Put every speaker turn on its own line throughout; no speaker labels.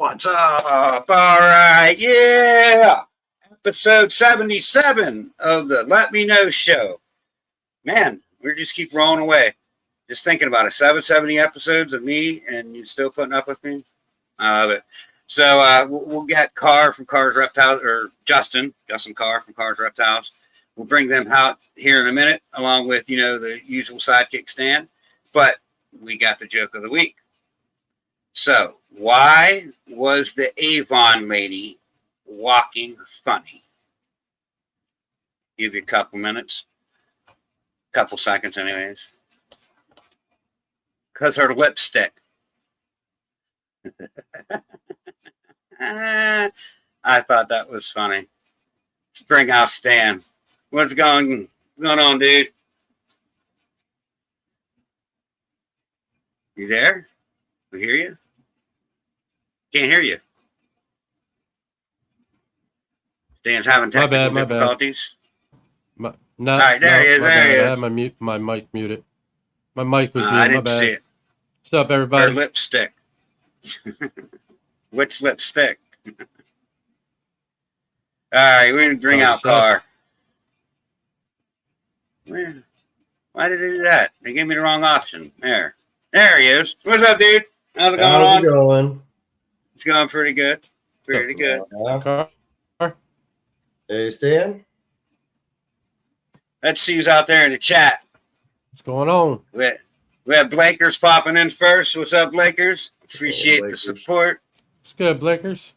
What's up? All right, yeah. Episode 77 of the Let Me Know show. Man, we just keep rolling away. Just thinking about it. 770 episodes of me, and you still putting up with me? We'll get Karr from Karr's Reptiles, or Justin Karr from Karr's Reptiles. We'll bring them out here in a minute, along with, the usual sidekick Stan. But we got the joke of the week. So, why was the Avon lady walking funny? Give you a couple minutes. Couple seconds, anyways. Because her lipstick. I thought that was funny. Let's bring out Stan. What's going on, dude? You there? We hear you? Can't hear you. Stan's having technical difficulties.
All right,
there he is. There he is.
I had my mic muted. My mic was muted.
I didn't see it.
What's up, everybody?
Her lipstick. Which lipstick? All right, we're going to bring out Karr. Why did they do that? They gave me the wrong option. There he is. What's up, dude? How's it going? It's going pretty good. Pretty good.
Karr?
Hey, Stan.
Let's see who's out there in the chat.
What's going on?
We have Blakers popping in first. What's up, Blakers? Appreciate the support.
It's good, Blakers.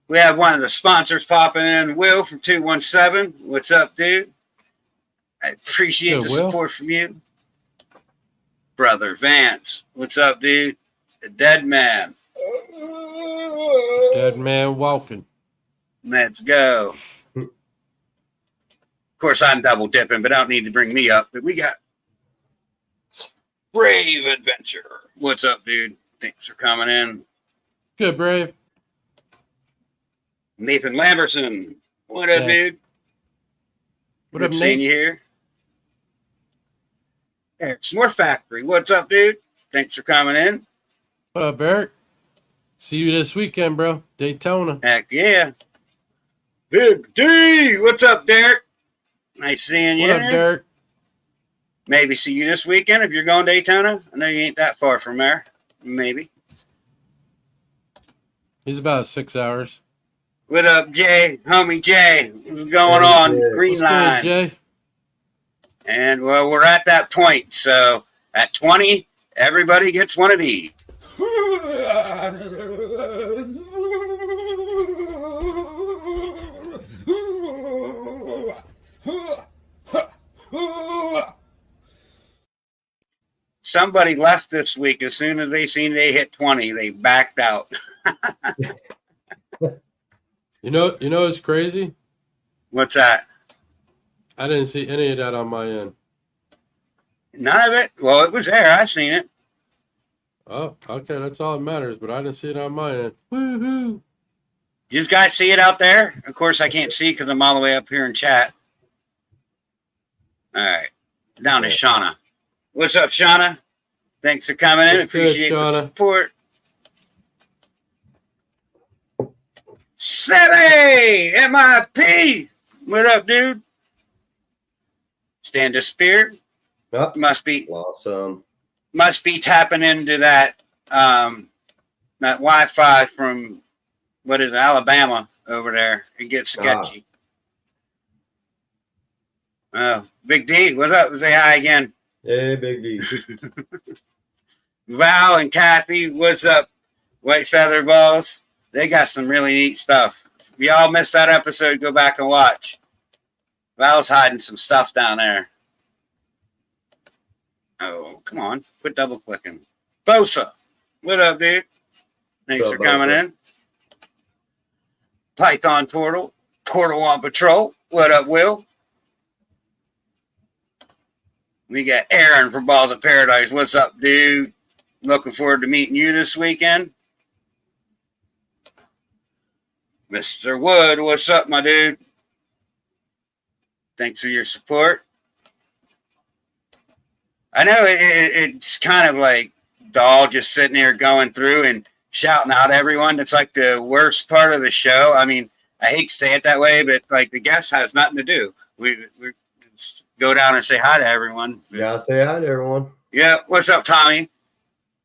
We have one of the sponsors popping in, Will from 217. What's up, dude? I appreciate the support from you. Brother Vance. What's up, dude? The Dead Man.
Dead man walking.
Let's go. Of course, I'm double dipping, but I don't need to bring me up. But we got Brave Adventure. What's up, dude? Thanks for coming in.
Good, Brave.
Nathan Lamberson. What up, dude?
What up, Nate?
Seeing you here. Eric S'more Factory. What's up, dude? Thanks for coming in.
What up, Eric? See you this weekend, bro. Daytona.
Heck yeah. Big D. What's up, Derek? Nice seeing you.
What up, Derek?
Maybe see you this weekend if you're going to Daytona. I know you ain't that far from there. Maybe.
He's about 6 hours.
What up, Jay? Homie Jay. What's going on? Green line.
Jay?
And, well, we're at that point. So, at 20, everybody gets one of these. Somebody left this week. As soon as they seen they hit 20, they backed out.
You know it's crazy?
What's that?
I didn't see any of that on my end.
None of it? Well, it was there. I seen it.
Oh, okay. That's all that matters, but I didn't see it on my end. Woohoo!
You guys see it out there? Of course, I can't see because I'm all the way up here in chat. All right. Down to Shauna. What's up, Shauna? Thanks for coming in. Appreciate the support. Sebby! MIP! What up, dude? Stand to Spear.
Yep.
Must be
awesome.
Must be tapping into that that Wi-Fi from what is it, Alabama over there. It gets sketchy. Oh, Big D, what's up? Say hi again.
Hey, Big D.
Val and Kathy, what's up? White Feather Balls. They got some really neat stuff. If y'all missed that episode, go back and watch. Val's hiding some stuff down there. Oh, come on. Quit double clicking. Bosa. What up, dude? Thanks for coming in. Python Portal. Portal on Patrol. What up, Will? We got Aaron from Balls of Paradise. What's up, dude? Looking forward to meeting you this weekend. Mr. Wood, what's up, my dude? Thanks for your support. I know it's kind of like Doll just sitting there going through, and shouting out everyone. It's like the worst part of the show. I mean, I hate to say it that way, but like the guest has nothing to do. We just go down and say hi to everyone.
You gotta say hi to everyone.
Yeah, what's up, Tommy?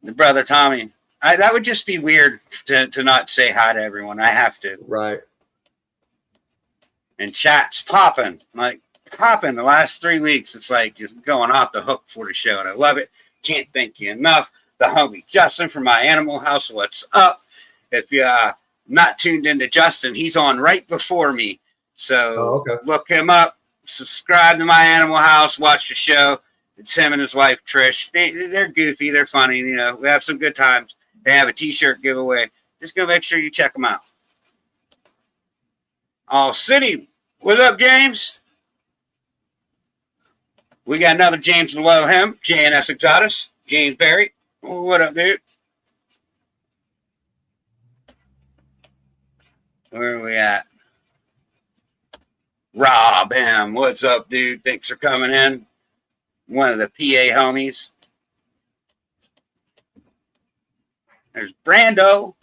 The brother Tommy. That would just be weird to not say hi to everyone. I have to.
Right.
And chat's popping, like popping the last 3 weeks. It's like just going off the hook for the show, and I love it. Can't thank you enough. The homie Justin from My Animal House, what's up? If you're not tuned into Justin, he's on right before me. So look him up, subscribe to My Animal House, watch the show. It's him and his wife, Trish. They're goofy, they're funny. You know, we have some good times. They have a t-shirt giveaway. Just go make sure you check them out. All City, what's up, James? We got another James below him, JNS Exotis, James Berry. What up, dude? Where are we at? Rob M. What's up, dude? Thanks for coming in. One of the PA homies. There's Brando.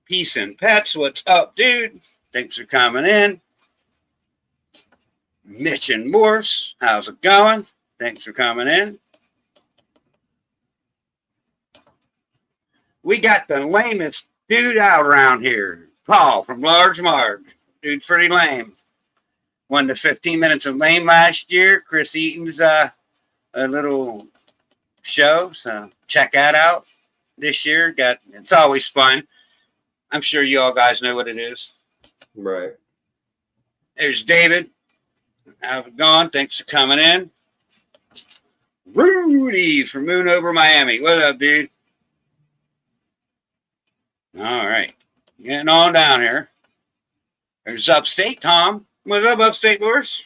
Peace and Pets. What's up, dude? Thanks for coming in. Mitch and Morse. How's it going? Thanks for coming in. We got the lamest dude out around here. Paul from Large Marge. Dude's pretty lame. Won the 15 minutes of lame last year. Chris Eaton's a little show, so check that out this year. It's always fun. I'm sure you all guys know what it is.
Right.
There's David. How's it going? Thanks for coming in. Rudy from Moon Over Miami. What up, dude? All right. Getting on down here. There's Upstate Tom. What's up, Upstate Boys?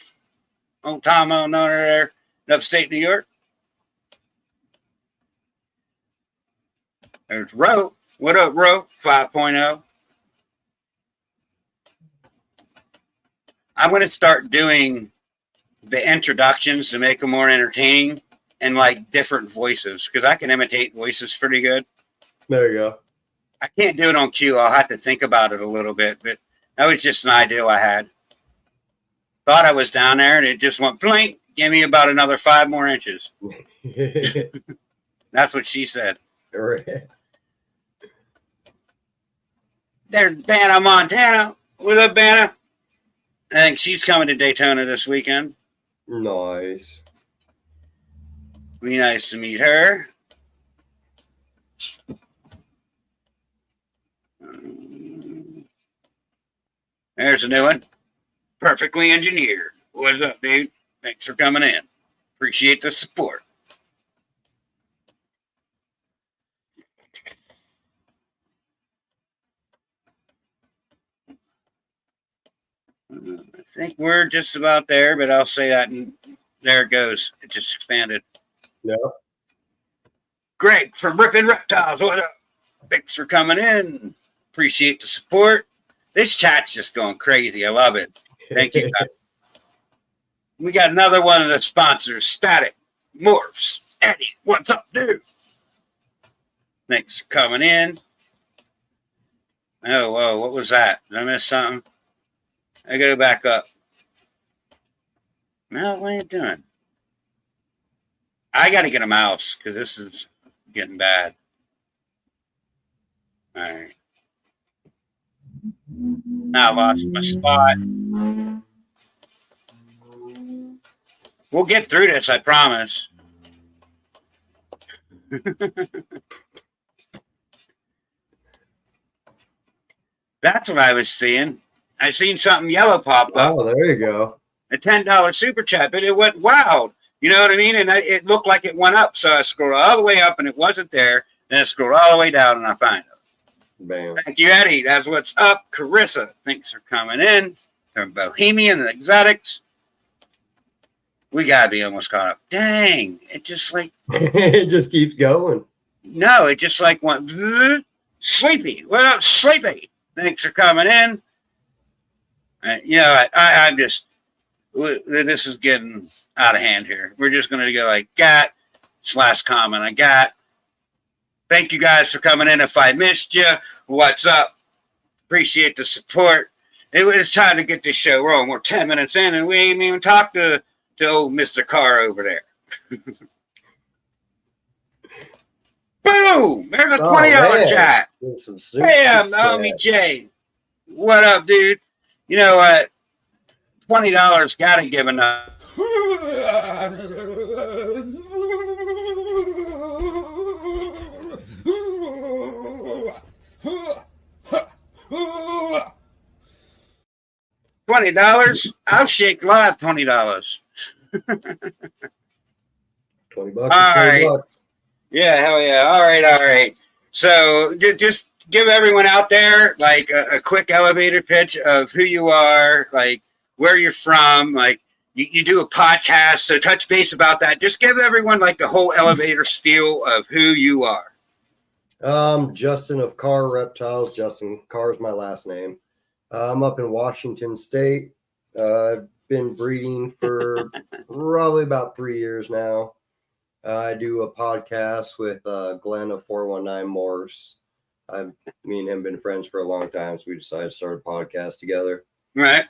Old Tom owner there in Upstate New York. There's Ro. What up, Ro? 5.0. I'm going to start doing the introductions to make them more entertaining and like different voices because I can imitate voices pretty good.
There you go.
I can't do it on cue. I'll have to think about it a little bit, but that was just an idea I had. Thought I was down there and it just went blink. Give me about another 5 more inches. That's what she said.
Right.
There's Banna Montana. What's up, Banna? I think she's coming to Daytona this weekend.
Nice.
Be nice to meet her. There's a new one. Perfectly engineered. What's up, dude? Thanks for coming in. Appreciate the support. I think we're just about there, but I'll say that and there it goes. It just expanded.
Yeah.
Greg from Rippin' Reptiles. What up? Thanks for coming in. Appreciate the support. This chat's just going crazy. I love it. Thank you. We got another one of the sponsors, Static, Morphs, Eddie. What's up, dude? Thanks for coming in. Oh, whoa, what was that? Did I miss something? I gotta back up. No, what are you doing? I gotta get a mouse because this is getting bad. All right. Now I lost my spot. We'll get through this, I promise. That's what I was seeing. I seen something yellow pop up.
Oh, there you go.
A $10 super chat, but it went wow. You know what I mean? And it looked like it went up. So I scrolled all the way up and it wasn't there. Then I scrolled all the way down and I find it.
Bam.
Thank you, Eddie. That's what's up. Carissa, thanks for coming in. From Bohemian and Exotics. We got to be almost caught up. Dang. It just like.
It just keeps going.
No, it just like went. Sleepy. What up, Sleepy? Thanks for coming in. You know, I'm just. This is getting out of hand here. We're just going to go like, got. This last comment I got. Thank you guys for coming in. If I missed you, what's up? Appreciate the support. It was time to get this show rolling. We're 10 minutes in, and we ain't even talked to old Mr. Karr over there. Boom! There's a $20 chat. Hey, Naomi J. What up, dude? You know what? $20 gotta give enough. $20? I'll shake live $20.
$20 is
All right.
$20.
Yeah, hell yeah. All right. So just give everyone out there like a quick elevator pitch of who you are, like where you're from, like you do a podcast, so touch base about that. Just give everyone like the whole elevator spiel of who you are.
Justin of Karr Reptiles. Justin, Karr is my last name. I'm up in Washington State. I've been breeding for probably about 3 years now. I do a podcast with Glenn of 419 Morse. Me and him have been friends for a long time, so we decided to start a podcast together.
Right.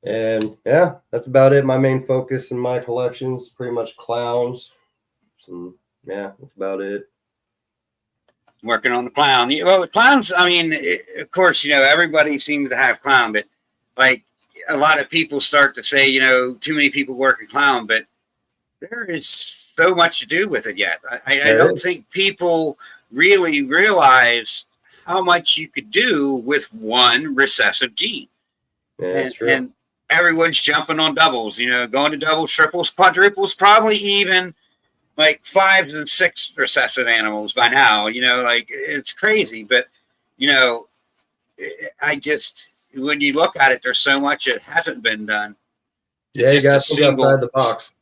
And yeah, that's about it. My main focus in my collection's pretty much clowns. So yeah, that's about it.
Working on the clown. Well, clowns, I mean, of course, everybody seems to have clown, but like a lot of people start to say, too many people work in clown, but there is so much to do with it yet. I don't think people really realize how much you could do with one recessive gene.
Yeah, that's true.
And everyone's jumping on doubles, going to doubles, triples, quadruples, probably even like 5s and 6 recessive animals by now, like it's crazy. But, I just, when you look at it, there's so much that hasn't been done.
Yeah, you got to think outside the box.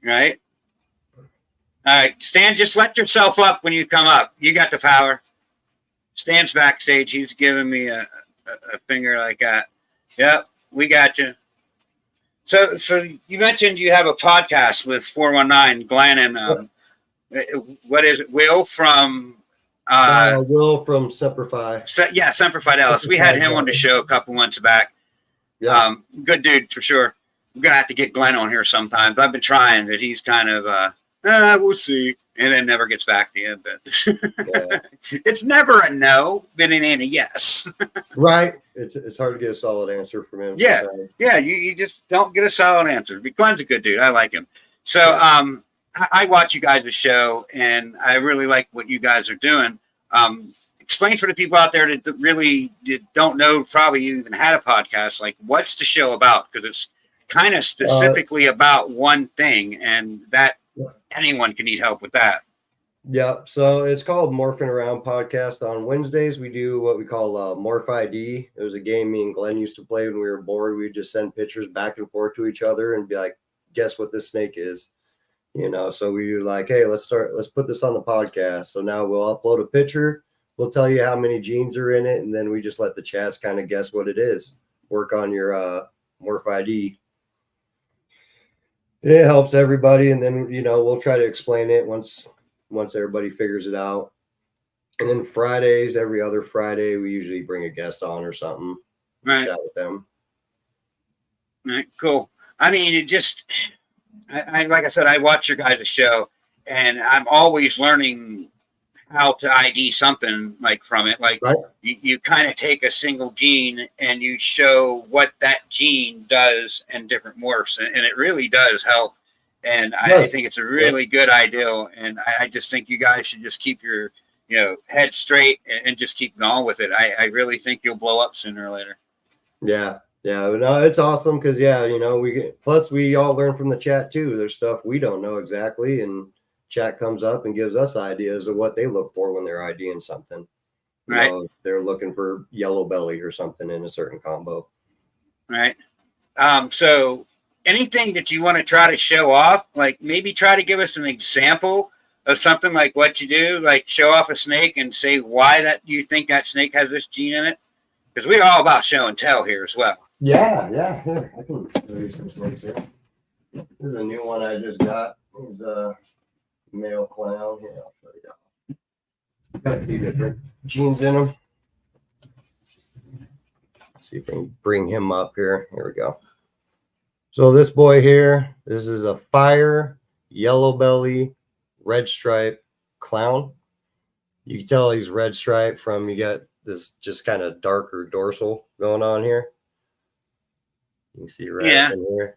Right? All right, Stan, just let yourself up when you come up. You got the power. Stan's backstage. He's giving me a finger like that. Yep, we got you. So you mentioned you have a podcast with 419 Glenn and what is it? Will from
Will from Semperfi.
Semper Fidelis. We had him on the show a couple months back.
Yeah,
good dude for sure. We're gonna have to get Glenn on here sometime. But I've been trying, but he's kind of we'll see, and then never gets back to you. But it's never a no, but it ain't a yes.
Right. It's hard to get a solid answer from him.
Yeah, sometimes. Yeah. You just don't get a solid answer. But Glenn's a good dude. I like him. So I watch you guys' show, and I really like what you guys are doing. Explain for the people out there that really don't know, probably you even had a podcast. Like, what's the show about? Because it's kind of specifically about one thing, and that anyone can need help with that.
Yeah, so it's called Morphing Around Podcast. On Wednesdays, we do what we call Morph ID. It was a game me and Glenn used to play when we were bored. We'd just send pictures back and forth to each other and be like, guess what this snake is? So we were like, hey, let's put this on the podcast. So now we'll upload a picture. We'll tell you how many genes are in it, and then we just let the chats kind of guess what it is. Work on your Morph ID. It helps everybody, and then we'll try to explain it once everybody figures it out. And then Fridays, every other Friday, we usually bring a guest on or something.
Right.
Chat with them.
Right. Cool. I mean, it just, I like I said, I watch your guys' show, and I'm always learning how to ID something like from it. Like
right.
you kind of take a single gene and you show what that gene does in different morphs, and it really does help. And I think it's a really good idea. And I just think you guys should just keep your, head straight and just keep going with it. I really think you'll blow up sooner or later.
Yeah. Yeah. No, it's awesome. Cause we all learn from the chat too. There's stuff we don't know exactly. And chat comes up and gives us ideas of what they look for when they're IDing something.
Right.
They're looking for yellow belly or something in a certain combo.
Right. So anything that you want to try to show off, like maybe try to give us an example of something like what you do, like show off a snake and say why that you think that snake has this gene in it. Because we're all about show and tell here as well.
Yeah. Here, I can show you some snakes here. This is a new one I just got. It's male clown. Here, I'll show you. Got a few different genes in them. Let's see if we can bring him up here. Here we go. So this boy here, this is a fire, yellow belly, red stripe clown. You can tell he's red stripe from, you got this just kind of darker dorsal going on here. You can see right in here.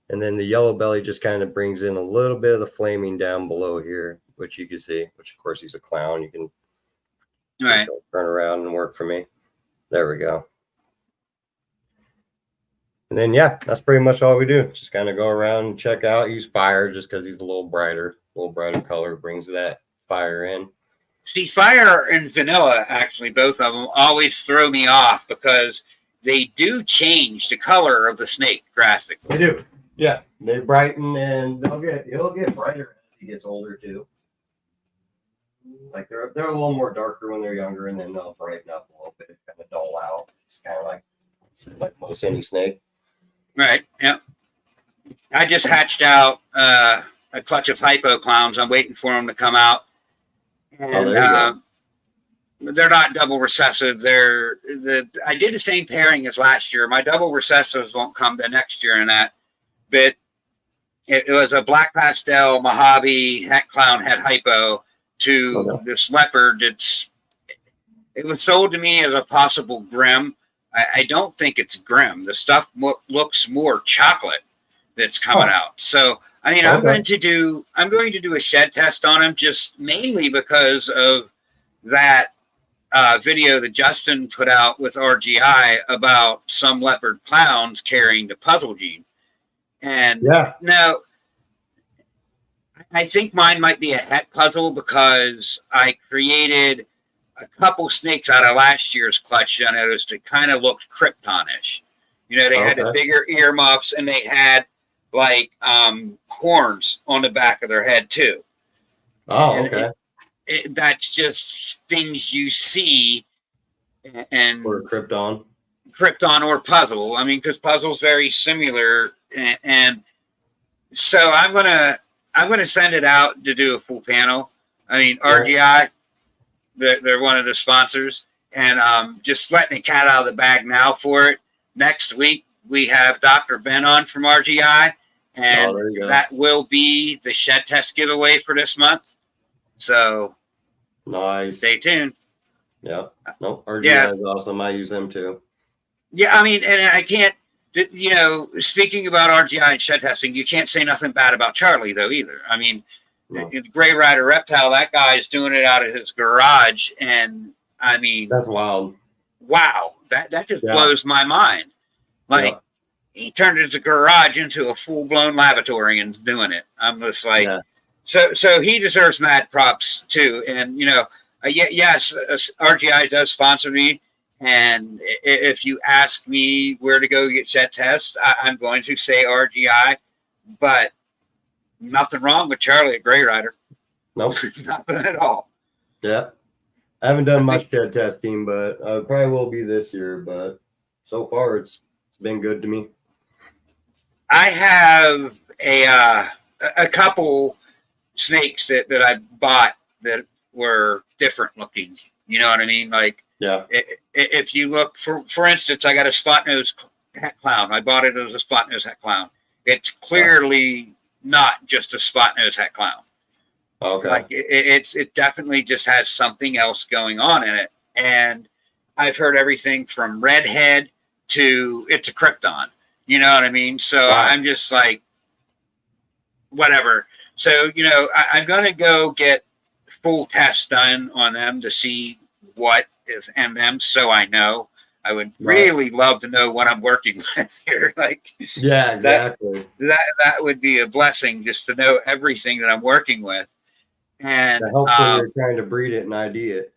And then the yellow belly just kind of brings in a little bit of the flaming down below here, which you can see, which of course he's a clown. You can turn around and work for me. There we go. And then, yeah, that's pretty much all we do. Just kind of go around and check out. He's fire just because he's a little brighter color, brings that fire in.
See, fire and vanilla, actually, both of them always throw me off because they do change the color of the snake drastically.
They do. Yeah, they brighten, and it'll get brighter as he gets older too. Like they're a little more darker when they're younger, and then they'll brighten up a little bit, kind of dull out. It's kind of like most any snake.
Right. Yeah. I just hatched out a clutch of hypo clowns. I'm waiting for them to come out. And,
there you go.
They're not double recessive. I did the same pairing as last year. My double recessives won't come to next year in that. But it was a black pastel Mojave het clown het hypo to this leopard. It was sold to me as a possible Grim. I don't think it's Grim. The stuff looks more chocolate that's coming out. So I mean, I'm going to do a shed test on him, just mainly because of that video that Justin put out with RGI about some leopard clowns carrying the puzzle gene. And now I think mine might be a het puzzle because I created a couple snakes out of last year's clutch. I noticed it kind of looked Krypton-ish. You know, they had the bigger earmuffs and they had like horns on the back of their head too.
Oh, okay.
That's just things you see. And
or Krypton
or puzzle. I mean, because puzzle's very similar, and so I'm gonna send it out to do a full panel. I mean, RGI, they're one of the sponsors, and just letting the cat out of the bag now for it. Next week we have Dr. Ben on from RGI, and that will be the shed test giveaway for this month. So
nice.
Stay tuned.
Yeah. No, RGI is awesome. I use them too.
Yeah, I mean, and I can't, you know, speaking about RGI and shed testing, you can't say nothing bad about Charlie, though, either. I mean, the Gray Rider Reptile, that guy is doing it out of his garage. And I mean,
that's wild. Wow.
That just blows my mind. Like, he turned his garage into a full blown laboratory and doing it. I'm just like, so he deserves mad props, too. And, you know, yes, RGI does sponsor me. And if you ask me where to go get shed tests, I'm going to say RGI, but nothing wrong with Charlie at Gray Rider.
Nope.
Nothing at all.
Yeah. I haven't done much shed testing, but I probably will be this year. But so far, it's been good to me.
I have a couple snakes that I bought that were different looking. You know what I mean? Like, if you look, for instance, I got a spot nose het clown. I bought it as a spot nose het clown. It's clearly not just a spot nose het clown.
Okay.
Like it definitely just has something else going on in it. And I've heard everything from redhead to it's a Krypton. You know what I mean? So I'm just like, whatever. So, you know, I'm going to go get full tests done on them to see what is in them, so I know. I would really love to know what I'm working with here. Like,
yeah, exactly.
That would be a blessing, just to know everything that I'm working with. And
hopefully you're trying to breed it and ID it.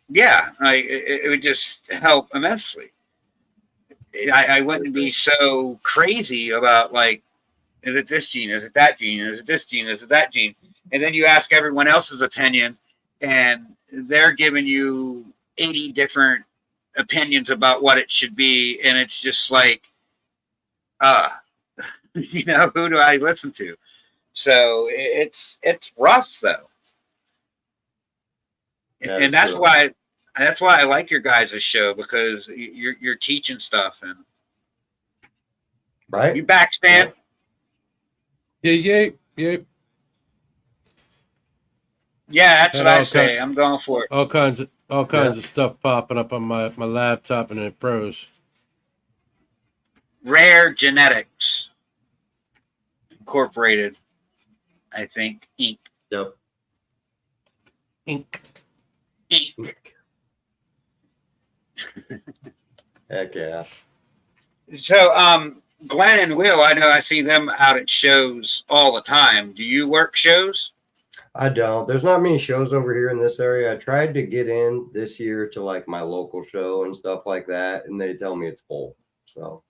Yeah, it would just help immensely. I wouldn't be so crazy about, like, is it this gene? Is it that gene? Is it this gene? Is it that gene? And then you ask everyone else's opinion, and they're giving you 80 different opinions about what it should be. And it's just like, you know, who do I listen to? So it's rough though. And that's
true.
why I like your guys' show, because you're teaching stuff. And
Right?
you back, Stan?
Yeah.
Yeah, that's
Had
what I
all
say.
kind,
I'm going for it.
all kinds of stuff popping up on my laptop, and it froze.
Rare Genetics Incorporated, I think, Inc.
Yep.
Ink.
Heck yeah.
So, Glenn and Will, I know I see them out at shows all the time. Do you work shows?
I don't. There's not many shows over here in this area. I tried to get in this year to like my local show and stuff like that, and they tell me it's full. So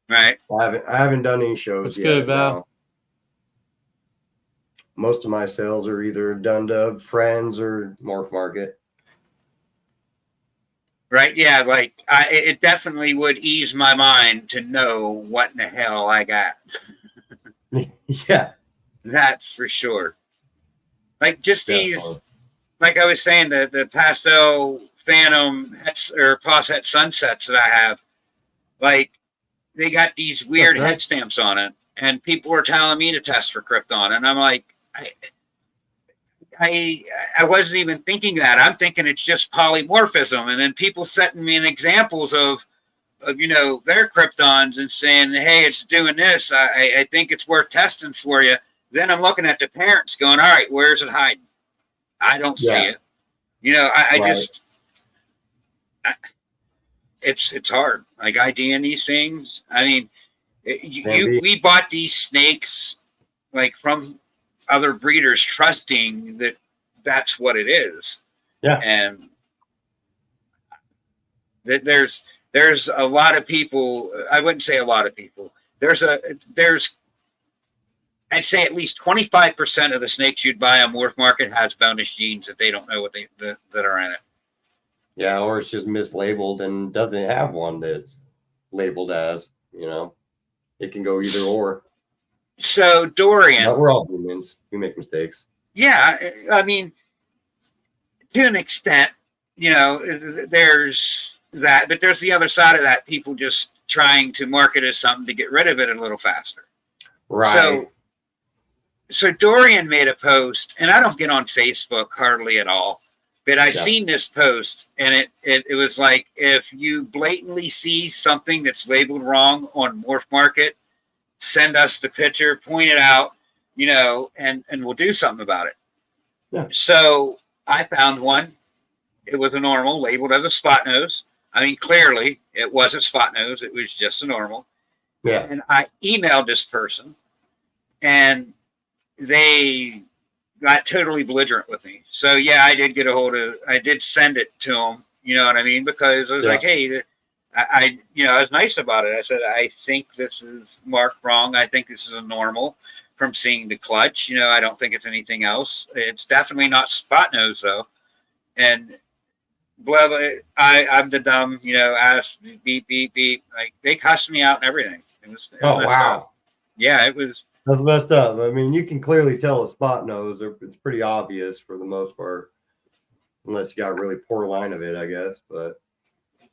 Right.
I haven't done any shows
That's
yet.
good, Val.
No. Most of my sales are either done to friends or Morph Market.
Right. Yeah. Like it definitely would ease my mind to know what in the hell I got.
Yeah.
That's for sure. Like just
Definitely.
these, like I was saying, the pastel phantom or Posset sunsets that I have, like they got these weird
Okay.
head stamps on it, and people were telling me to test for krypton, and I'm like, I wasn't even thinking that. I'm thinking it's just polymorphism, and then people setting me in examples of their kryptons and saying, hey, it's doing this. I think it's worth testing for you. Then I'm looking at the parents going, all right, where's it hiding? I don't see it. I
Right.
just, it's hard. Like IDing these things. I mean, we bought these snakes like from other breeders, trusting that that's what it is.
Yeah.
And there's a lot of people. I wouldn't say a lot of people. I'd say at least 25% of the snakes you'd buy on Morph Market has bonus genes that they don't know that are in it.
Yeah, or it's just mislabeled and doesn't have one that's labeled as, it can go either or.
So Dorian,
But we're all humans. We make mistakes.
yeah, I mean, to an extent, there's that, but there's the other side of that. People just trying to market as something to get rid of it a little faster.
Right.
So Dorian made a post, and I don't get on Facebook hardly at all, but I seen this post, and it was like, if you blatantly see something that's labeled wrong on Morph Market, send us the picture, point it out, and we'll do something about it.
Yeah.
So I found one. It was a normal, labeled as a spot nose. I mean, clearly it wasn't spot nose. It was just a normal.
Yeah.
And I emailed this person, and they got totally belligerent with me. So yeah, I did send it to them. You know what I mean? Because I was like, hey, I was nice about it. I said, I think this is marked wrong. I think this is a normal from seeing the clutch. I don't think it's anything else. It's definitely not spot nose though. And blah, blah, I'm the dumb, ask beep, beep, beep. Like they cussed me out and everything. It was
Oh, wow.
up. Yeah, it was.
That's messed up. I mean, you can clearly tell a spot nose. It's pretty obvious for the most part, unless you got a really poor line of it, I guess. But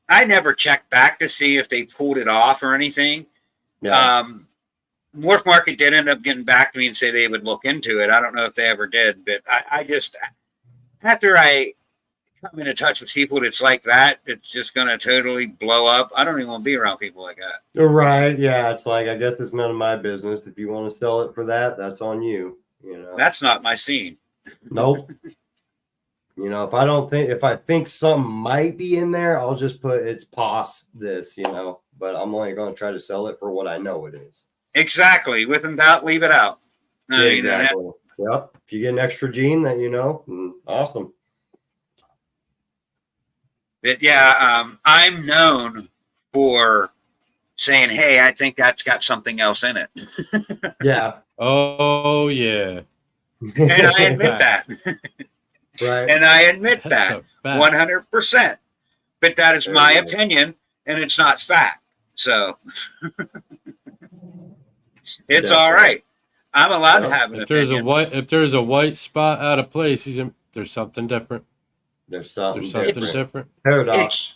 I never checked back to see if they pulled it off or anything.
yeah,
Morph Market did end up getting back to me and say they would look into it. I don't know if they ever did, but I just, after I come into touch with people that's like that, it's just going to totally blow up. I don't even want to be around people like that.
right. Yeah, it's like, I guess it's none of my business. If you want to sell it for that, that's on you.
That's not my scene.
Nope. If I think something might be in there, I'll just put it's pos this, but I'm only going to try to sell it for what I know it is.
Exactly. With and without, leave it out.
Yeah, exactly. Yep. If you get an extra gene that awesome.
But yeah, I'm known for saying, hey, I think that's got something else in it.
Yeah.
Oh yeah.
And I admit that.
Right.
And I admit
That's
that 100%. But that is my opinion, and it's not fact. So it's all right. I'm allowed to have an
If there's
opinion.
a white spot out of place, there's something different.
There's something,
There's something different.
Paradox.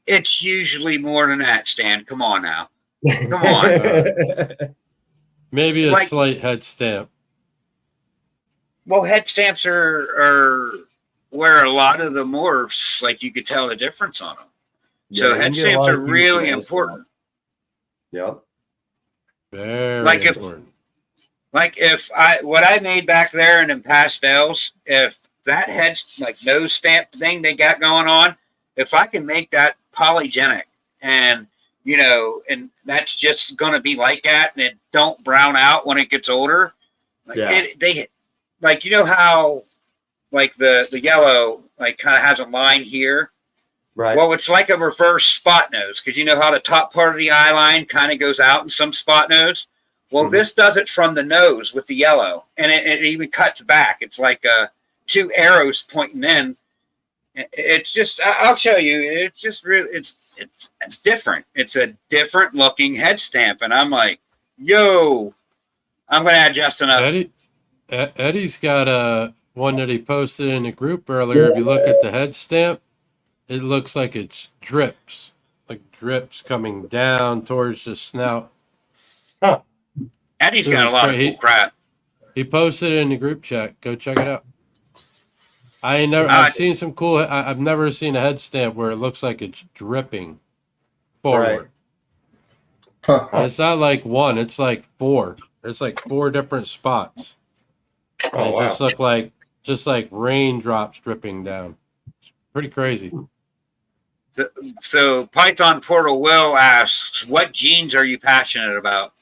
It's usually more than that, Stan. Come on now. Come on.
Maybe a
Like-
slight head stamp.
Well, head stamps are where a lot of the morphs, like you could tell the difference on them. So
Yeah, you
head
can get a
stamps
lot
are
of
really
heat.
important.
Yep.
Very
Like if-
important.
Like what I made back there in pastels, if that head like nose stamp thing they got going on, if I can make that polygenic and and that's just going to be like that and it don't brown out when it gets older. Like how like the yellow like kind of has a line here.
Right.
Well, it's like a reverse spot nose because you know how the top part of the eye line kind of goes out in some spot nose. Well, this does it from the nose with the yellow, and it even cuts back. It's like two arrows pointing in. It's just I'll show you. It's just really it's different. It's a different looking head stamp, and I'm like, yo, I'm gonna add Justin up.
Eddie's got one that he posted in the group earlier. If you look at the head stamp, it looks like it's drips coming down towards the snout.
Huh.
Eddie's got a lot of cool crap.
He posted it in the group chat. Go check it out. I've seen some cool. I've never seen a head stamp where it looks like it's dripping forward.
Right.
And it's not like one. It's like four. It's like four different spots.
Oh,
And it
wow.
just like raindrops dripping down. It's pretty crazy.
So Python Portal Will asks, what genes are you passionate about?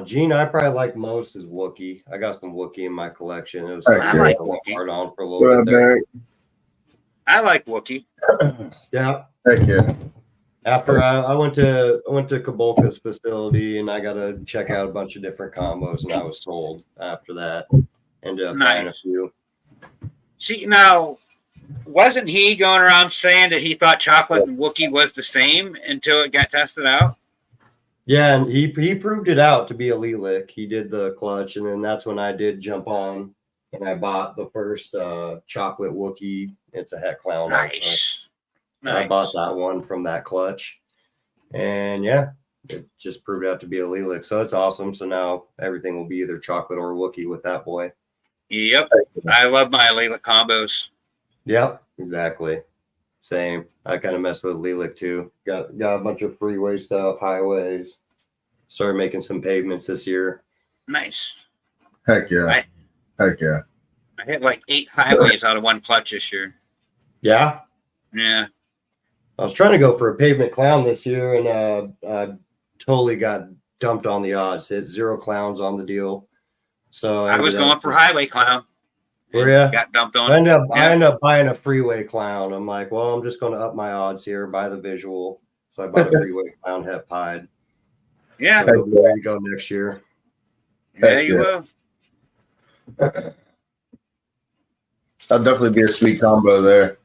Gene I probably like most is Wookiee. I got some Wookiee in my collection. It was
I like Wookiee.
hard on for a
What
little
up,
bit there.
Barry?
I like Wookiee.
Yeah.
Heck yeah.
After I went to Kabolka's facility and I got to check out a bunch of different combos and I was sold after that. Ended up buying a few.
See, now, wasn't he going around saying that he thought chocolate and Wookiee was the same until it got tested out?
Yeah, and he proved it out to be a Lilac. He did the clutch, and then that's when I did jump on and I bought the first chocolate Wookiee. It's a het clown.
Nice.
I bought that one from that clutch. And yeah, it just proved out to be a Lilac. So it's awesome. So now everything will be either chocolate or Wookiee with that boy.
Yep. I love my Lilac combos.
Yep, exactly. Same. I kind of messed with Lilac too. Got a bunch of freeway stuff, highways. Started making some pavements this year.
Nice.
Heck yeah. Heck yeah.
I hit like 8 highways out of one clutch this year.
Yeah.
Yeah.
I was trying to go for a pavement clown this year, and I totally got dumped on the odds. Hit 0 clowns on the deal. So
I was going for highway clown.
Were ya?
Got dumped on.
I ended up buying a freeway clown. I'm like, well, I'm just going to up my odds here, buy the visual. So I bought a freeway clown het pied.
Yeah.
So ready to go next year.
Yeah, you will.
That'd definitely be a sweet combo there.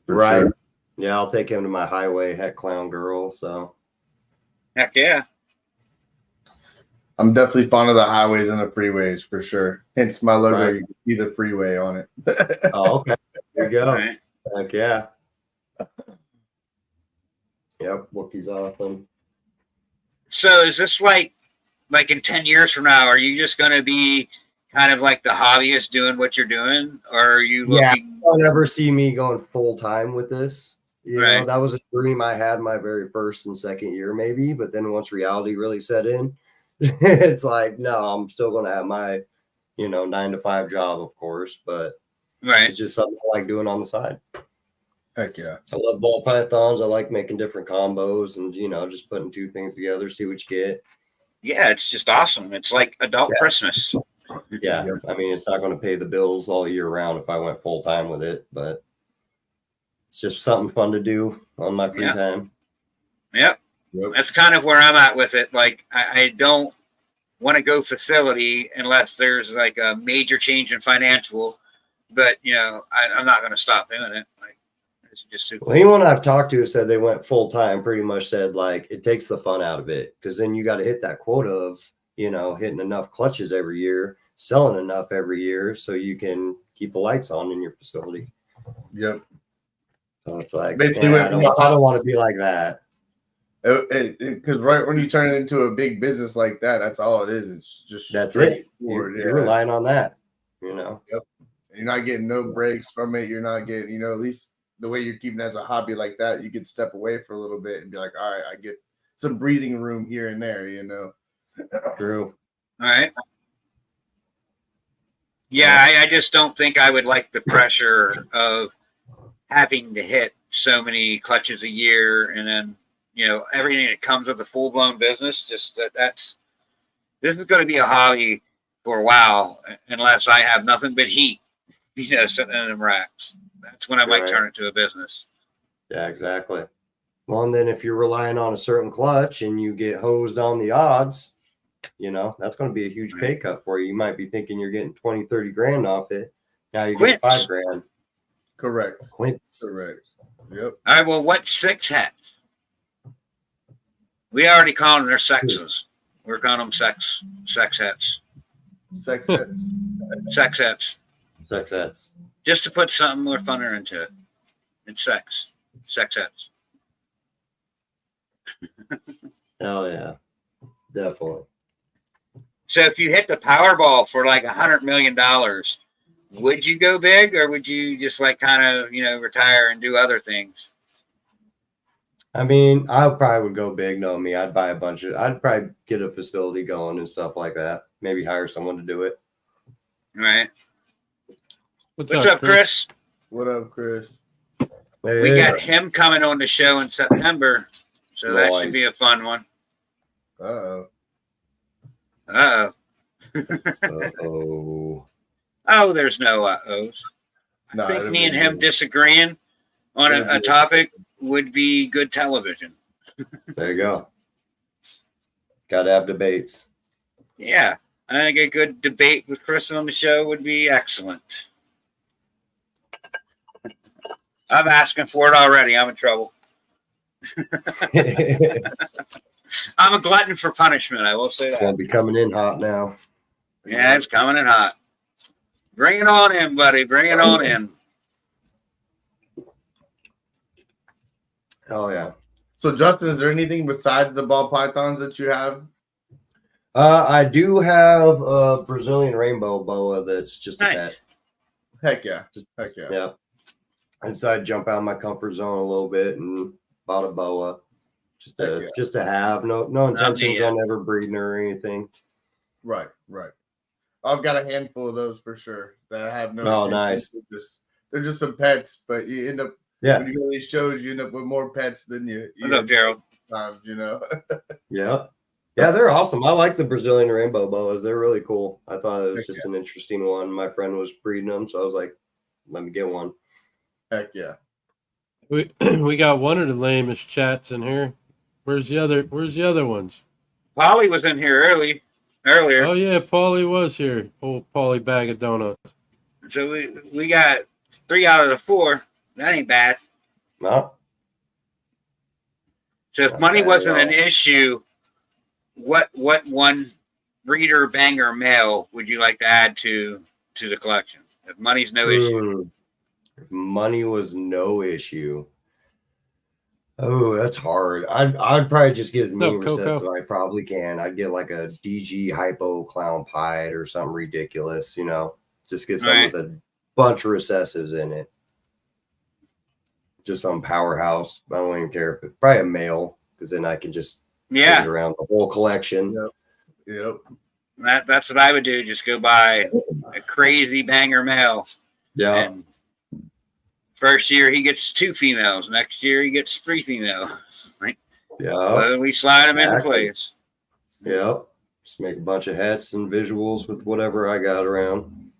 Right.
Sure.
Yeah, I'll take him to my highway het clown girl. So
Heck yeah.
I'm definitely fond of the highways and the freeways for sure. Hence my logo,
Right.
you can see the freeway on it.
oh, okay. There you go.
All right.
Heck yeah. Yep, Wookiee's awesome.
So is this like in 10 years from now, are you just going to be kind of like the hobbyist doing what you're doing? Or are you looking?
You'll never see me going full time with this. You know,
Right.
that was a dream I had my very first and second year, maybe. But then once reality really set in, it's like, no, I'm still going to have my, 9 to 5 job, of course. But
Right.
it's just something I like doing on the side.
Heck yeah.
I love ball pythons. I like making different combos and, just putting two things together, see what you get.
Yeah, it's just awesome. It's like adult Christmas.
Yeah. I mean, it's not going to pay the bills all year round if I went full time with it, but it's just something fun to do on my free time.
Yep.
Yep.
That's kind of where I'm at with it. Like, I don't want to go facility unless there's like a major change in financial, but I'm not going to stop doing it. Like, it's just too cool.
Well, anyone I've talked to said they went full time pretty much said like it takes the fun out of it because then you got to hit that quota of hitting enough clutches every year, selling enough every year so you can keep the lights on in your facility.
Yep.
So it's like,
Basically,
I don't want to be like that.
Because right when you turn it into a big business like that, that's all it is. It's just
That's it.
straightforward.
You're relying on that,
Yep. You're not getting no breaks from it. You're not getting, at least the way you're keeping it as a hobby like that, you could step away for a little bit and be like, all right, I get some breathing room here and there,
True.
All right. Yeah, I just don't think I would like the pressure of having to hit so many clutches a year, and then everything that comes with a full blown business. Just this is going to be a hobby for a while, unless I have nothing but heat, sitting in them racks. That's when I might turn it to a business.
Yeah, exactly. Well, and then if you're relying on a certain clutch and you get hosed on the odds, that's going to be a huge pay cut for you. You might be thinking you're getting 20, 30 grand off it. Now you're getting 5 grand.
Correct.
Quints.
Correct. Yep.
All right. Well, what's 6 hats? We already call them their sexes. We're calling them sex hats.
Sex hats.
Sex hats.
Sex hats.
Just to put something more funner into it. It's sex. Sex hats.
Hell yeah. Definitely.
So if you hit the Powerball for like $100 million, would you go big, or would you just like kind of, retire and do other things?
I mean, I probably would go big. Know me. I'd probably get a facility going and stuff like that. Maybe hire someone to do it.
All right.
What's
up, Chris?
What up, Chris?
Hey,
We got him coming on the show in September, so that should be a fun one.
Uh-oh.
Uh-oh.
Uh-oh.
Oh, there's no uh-ohs. I think me and him disagreeing on a topic would be good television.
There you go. Got to have debates.
Yeah. I think a good debate with Chris on the show would be excellent. I'm asking for it already. I'm in trouble. I'm a glutton for punishment. I will say that.
Gonna be coming in hot now.
Yeah, it's coming in hot. Bring it on in, buddy. Bring it on in.
Oh yeah.
So, Justin, is there anything besides the ball pythons that you have?
I do have a Brazilian rainbow boa that's just a pet.
Heck yeah. Heck yeah.
Yeah. I decided to jump out of my comfort zone a little bit and bought a boa. Just to have. No intentions on ever breeding or anything.
Right. I've got a handful of those for sure that I have no.
Oh, nice.
They're just some pets, but you end up when you go to these shows, you end up with more pets than you.
What up, Gerald?
Times,
Yeah, they're awesome. I like the Brazilian rainbow boas. They're really cool. I thought it was just an interesting one. My friend was breeding them, so I was like, let me get one.
Heck yeah.
We got one of the lamest chats in here. Where's the other ones?
Polly was in here earlier.
Oh yeah, Paulie was here. Old Paulie bag of donuts.
So we got 3 out of the 4. That ain't bad.
No.
So if money wasn't an issue, what one breeder banger male would you like to add to the collection? If money's no issue.
If money was no issue. Oh, that's hard. I'd probably just get as many recessive as I probably can. I'd get like a DG hypo clown pied or something ridiculous, just get something with a bunch of recessives in it. Just some powerhouse. I don't even care if it's probably a male, because then I can just take it around the whole collection.
Yep.
That's what I would do. Just go buy a crazy banger male.
Yeah.
And first year he gets 2 females. Next year he gets 3 females. Slowly slide them into place.
Yep. Just make a bunch of hats and visuals with whatever I got around.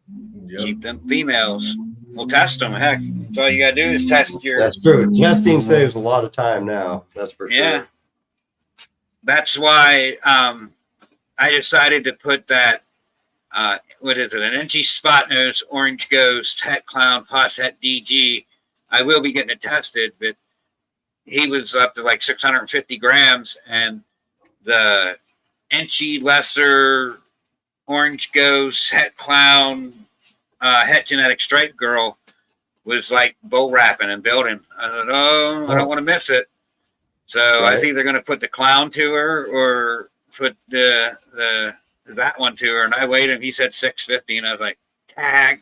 Yep.
Keep them females. We'll test them. Heck, that's all you gotta do is test your.
That's true. Testing saves a lot of time now. That's for sure.
Yeah. That's why I decided to put that. What is it? An Inchy Spot Nose, Orange Ghost, Het Clown, Pos Het DG. I will be getting it tested, but he was up to like 650 grams, and the Enchy, Lesser, Orange Ghost, Het Clown, Het Genetic Stripe Girl was like bull wrapping and building. I thought, oh, I don't want to miss it. So I was either going to put the clown to her or put the that one to her. And I waited, and he said 650, and I was like, tag.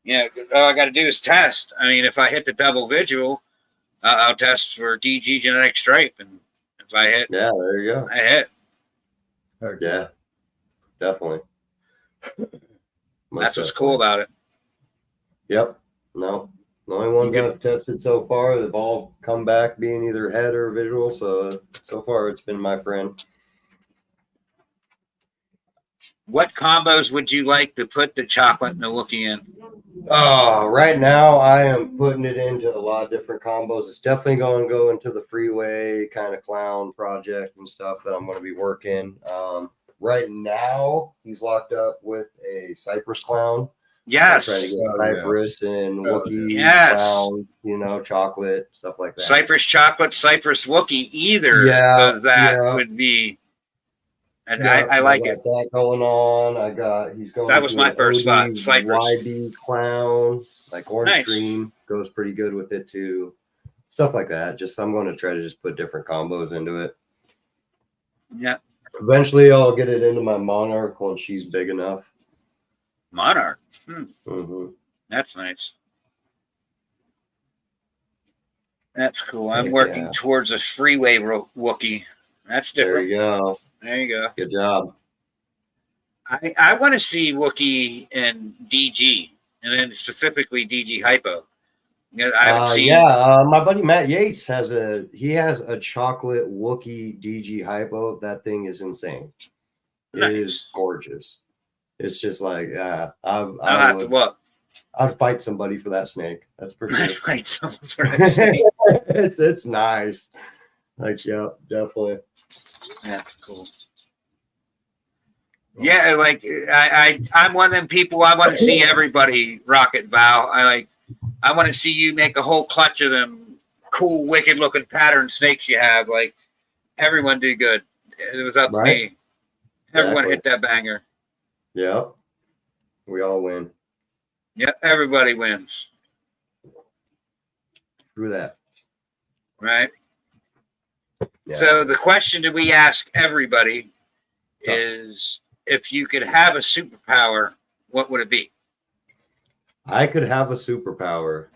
Yeah, all I got to do is test. I mean, if I hit the double visual, I'll test for DG Genetic Stripe, and if I hit,
Yeah, there you go.
I hit.
Yeah, definitely.
That's what's cool about it.
Yep. No, the only ones I've tested so far, they've all come back being either head or visual. So far, it's been my friend.
What combos would you like to put the chocolate and the Wookiee in?
Right now, I am putting it into a lot of different combos. It's definitely going to go into the freeway kind of clown project and stuff that I'm going to be working. Right now, he's locked up with a Cypress clown.
Yes.
Trying to get Cypress and Wookiee clown, chocolate, stuff like that.
Cypress chocolate, Cypress Wookiee, either of that would be. And I like it.
That going on. He's going.
That was my first thought. Cypress.
YB clown, like Orange Stream, goes pretty good with it too. Stuff like that. I'm going to try to just put different combos into it.
Yeah.
Eventually, I'll get it into my Monarch when she's big enough.
Monarch.
Mm-hmm.
That's nice. That's cool. I'm working towards a freeway Wookiee. That's different.
There you go.
There you go.
Good job.
I want to see Wookiee and DG, and then specifically DG Hypo. I haven't seen.
My buddy Matt Yates has a chocolate Wookiee DG Hypo. That thing is insane. Nice. It is gorgeous. It's just like, I'll have to look. I'd fight somebody for that snake. That's for sure.
I'd fight someone for that snake.
It's nice. Like, yeah, definitely.
That's cool. Yeah, like I'm one of them people. I want to see everybody rocket Val. I want to see you make a whole clutch of them cool, wicked looking pattern snakes you have. Like, everyone do good. It was up to me. Everyone hit that banger.
Yeah. We all win.
Yeah, everybody wins.
True that.
Right. Yeah. So the question that we ask everybody is, if you could have a superpower, what would it be?
I could have a superpower.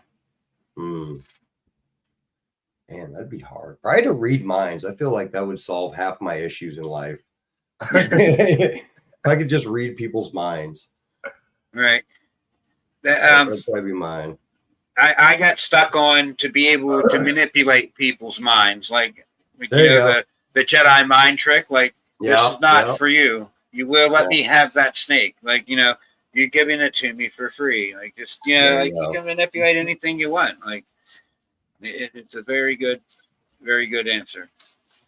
Man, that'd be hard. Probably to read minds. I feel like that would solve half my issues in life. If I could just read people's minds.
Right.
That'd probably be mine.
I got stuck on to be able to manipulate people's minds. Like the Jedi mind trick. Like, this is not for you. You will let me have that snake. Like, you're giving it to me for free. Like, just, you can manipulate anything you want. Like, it's a very good answer.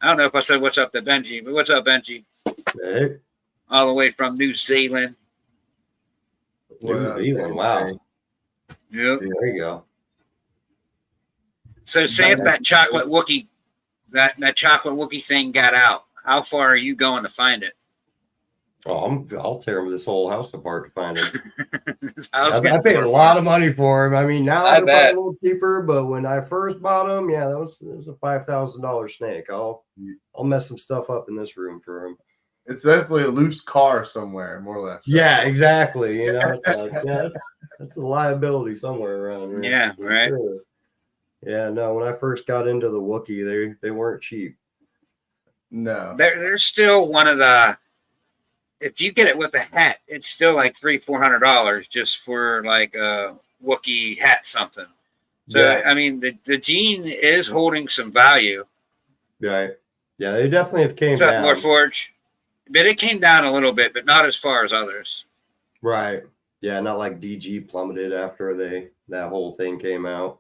I don't know if I said what's up to Benji, but what's up, Benji?
Hey.
All the way from New Zealand.
New Zealand, wow.
Yep.
There you go.
So say if that chocolate Wookiee, that chocolate Wookiee thing got out, how far are you going to find it?
Oh, I'll tear this whole house apart to find it.
I
paid a lot of money for him. I mean, now they're probably a little cheaper, but when I first bought them, it was a $5,000 snake. I'll mess some stuff up in this room for him.
It's definitely a loose car somewhere, more or less.
Yeah, exactly. It's like that's a liability somewhere around here.
Yeah, right.
Sure. Yeah, no. When I first got into the Wookiee, they weren't cheap.
No,
they're still one of the. If you get it with a hat, it's still like $300-400 just for like a Wookiee hat something. So I mean, the gene is holding some value.
Right. Yeah, they definitely have came down.
More Forge. But it came down a little bit, but not as far as others.
Right. Yeah, not like DG plummeted after that whole thing came out.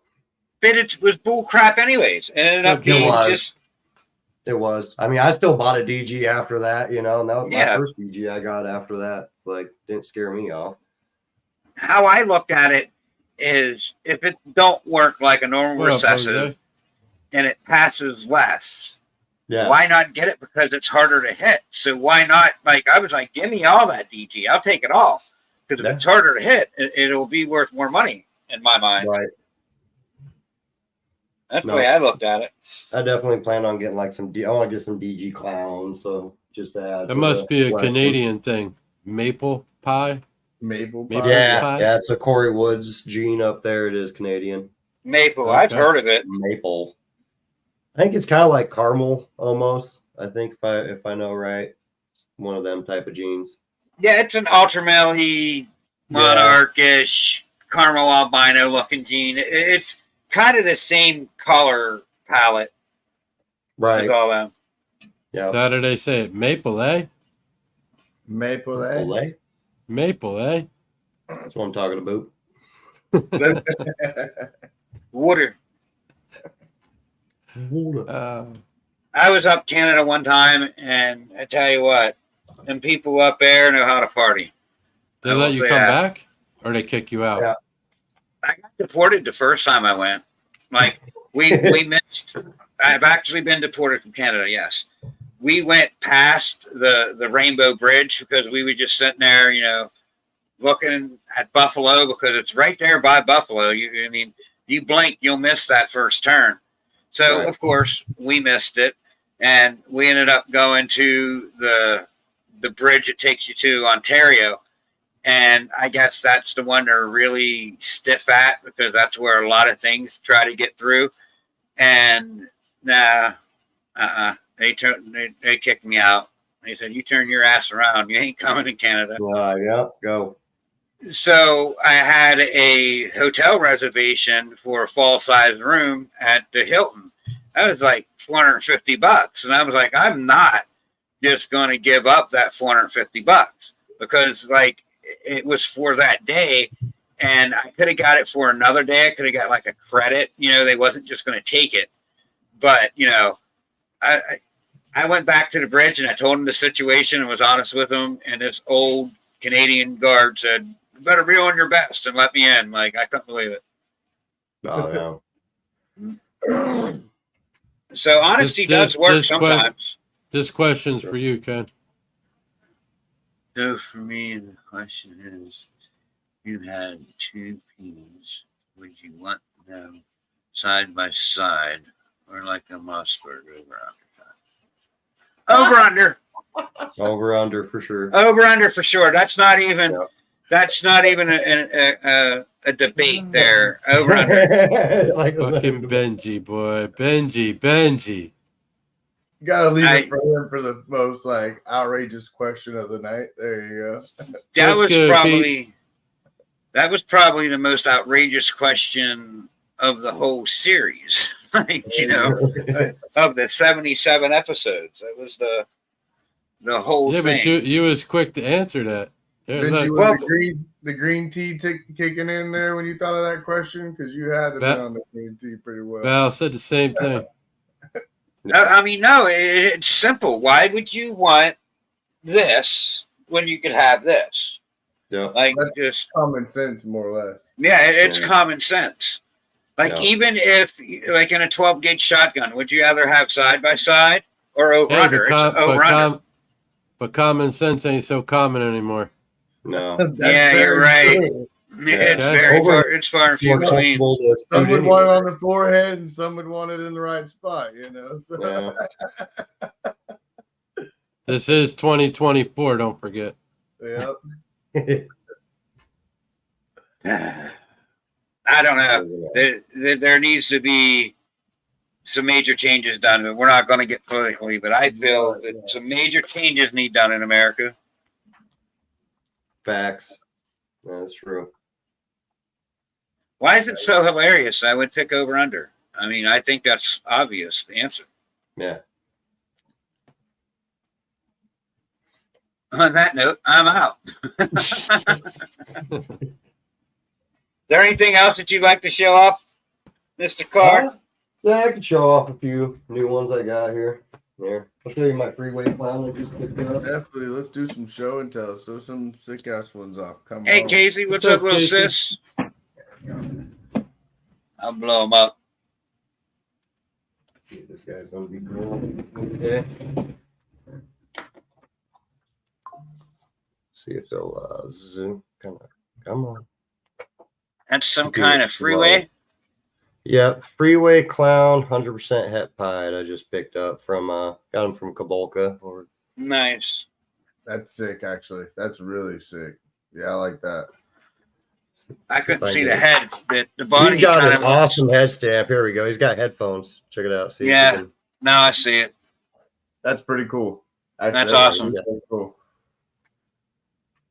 But it was bull crap anyways. It ended up being just...
It was. I mean, I still bought a DG after that, and that was my first DG I got after that. It's like, didn't scare me off.
How I looked at it is, if it don't work like a normal recessive and it passes less,
Yeah.
Why not get it? Because it's harder to hit. So why not? Like, I was like, give me all that DG. I'll take it all. Because if
Yeah.
it's harder to hit, it'll be worth more money in my mind.
Right.
That's the
No.
way I looked at it.
I definitely plan on getting like some. I want to get some DG clowns. So just to add.
That
to
must
the
be a
collection.
Canadian thing. Maple pie.
Maple
Maple
pie.
Yeah,
pie?
yeah, it's a Corey Woods gene up there. It is Canadian.
Maple.
Okay.
I've heard of it.
Maple. I think it's kind of like caramel almost. I think if I know right, one of them type of genes.
Yeah, it's an ultramelly, monarchish, caramel albino looking gene. It's kind of the same color palette
Right.
as all them.
Yeah.
So how do they say it? Maple, eh?
Maple, eh?
Olay.
Maple, eh?
That's what I'm talking about.
Water.
Uh,
I was up Canada one time, and I tell you what, them people up there know how to party.
they
I will
let you
say
come
that.
back, or they kick you out?
Yeah.
I got deported the first time I went. Like we missed. I've actually been deported from Canada. Yes, we went past the Rainbow Bridge because we were just sitting there, looking at Buffalo because it's right there by Buffalo. I mean, you blink, you'll miss that first turn. So
Right.
of course we missed it, and we ended up going to the bridge that takes you to Ontario. And I guess that's the one they're really stiff at because that's where a lot of things try to get through. And they kicked me out. They said, "You turn your ass around. You ain't coming to Canada."
Yeah. Go.
So I had a hotel reservation for a fall size room at the Hilton. That was like $450. And I was like, I'm not just going to give up that $450 because like it was for that day. And I could have got it for another day. I could have got like a credit, they wasn't just going to take it. But, I went back to the bridge and I told him the situation and was honest with him. And this old Canadian guard said, "You better be on your best and let me in." Like, I couldn't believe it.
Oh
no. So honesty does work sometimes.
This question's for you, Ken.
So for me, the question is, you had two peas. Would you want them side by side or like a mustard over under time? Over under.
Over under for sure.
Over under for sure. That's not even. Yep. That's not even a debate there. Over under.
Like fucking Benji, boy. Benji.
You gotta leave it for him for the most outrageous question of the night. There you go.
That was probably the most outrageous question of the whole series. Of the 77 episodes. That was the whole thing.
But you was quick to answer that.
Benji, the green tea kicking in there when you thought of that question? Because you had to be on the green tea pretty well.
Val said the same thing.
I mean, no, it's simple. Why would you want this when you could have this?
Yeah.
Like,
that's
just
common sense, more or less.
Yeah, it's common sense. Like, even if, like in a 12 gauge shotgun, would you rather have side by side or over under? It's over under.
But common sense ain't so common anymore.
No.
Yeah, you're right. True. It's very far. It's far and few between.
Some would want it on the forehead, and some would want it in the right spot. So.
Yeah.
This is 2024. Don't forget.
Yep.
I don't know. There needs to be some major changes done. We're not going to get politically, but I feel that some major changes need done in America.
Facts. That's true.
Why is it so hilarious? I would pick over under. I mean, I think that's obvious, the answer.
Yeah.
On that note, I'm out. Is there anything else that you'd like to show off, Mr. Karr?
Yeah, I could show off a few new ones I got here. There. I'll show you my freeway clown I just picked up.
Definitely. Let's do some show and tell. Show some sick ass ones off. Come on.
Hey, Casey, what's up, little sis? I'll blow them up.
This guy's gonna be cool. Okay. See if they'll zoom. Come on.
That's some
Okay,
kind of
slow.
freeway.
Yep, Freeway Clown, 100% het pied. I just picked up from got them from Kabolka. Or
Nice.
That's sick, actually. That's really sick. Yeah, I like that.
I
See if
couldn't
I
see
can
the
get
head, but the body
he's got
kind
an
of
awesome head stamp. Here we go. He's got headphones. Check it out. See
Yeah.
if you can,
Now I see it.
That's pretty cool. Actually,
That's
really
awesome.
cool.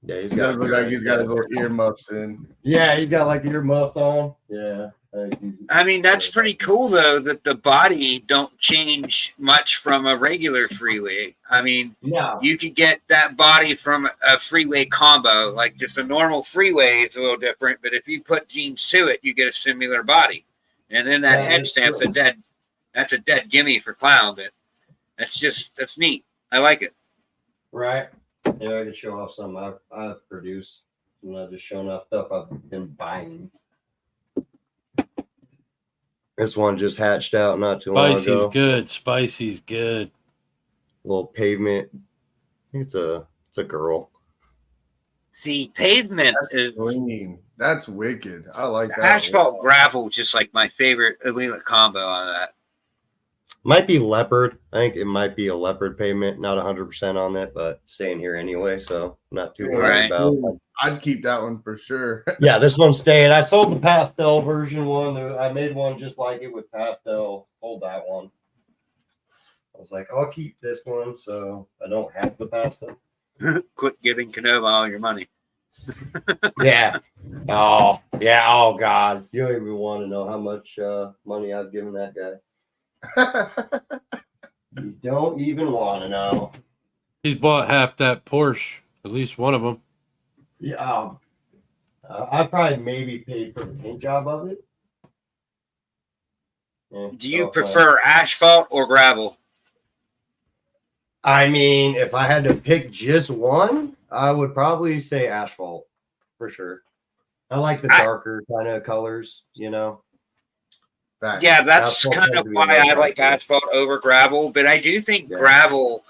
yeah, he's
He
got
does look like he's got his little earmuffs in.
Yeah, he's got like earmuffs on. Yeah.
I mean, that's pretty cool though that the body don't change much from a regular freeway. I mean,
Yeah.
you could get that body from a freeway combo, like just a normal freeway is a little different, but if you put jeans to it, you get a similar body. And then that
Yeah,
head
that's
stamp's
true.
that's a dead gimme for clown, but that's neat. I like it.
Right. Yeah, I can show off some I've produced. I'm not just showing off stuff I've been buying. This one just hatched out not too long
Spicy's
ago.
good. Spicy's good.
Little pavement. I think it's a girl.
See, pavement is
Clean. That's wicked. I like that.
asphalt gravel, just like my favorite elite combo on that.
Might be leopard. I think it might be a leopard pavement. Not 100% on it, but staying here anyway, so not too worried
Right.
about.
I'd keep that one for sure.
Yeah, this one's staying. I sold the pastel version one. I made one just like it with pastel. Sold that one. I was like, I'll keep this one so I don't have the pastel.
Quit giving Canova all your money.
Yeah. Oh, yeah. Oh, God. You don't even want to know how much money I've given that guy. You don't even want to know.
He's bought half that Porsche. At least one of them.
Yeah. I probably maybe paid for the paint job of it. Yeah,
Do you
so
prefer asphalt or gravel?
I mean, if I had to pick just one, I would probably say asphalt for sure. I like the darker kind of colors, you know.
Yeah, that's
Asphalt
kind of
tends to be
why
more
I like
darker.
asphalt over gravel, but I do think
Yeah.
gravel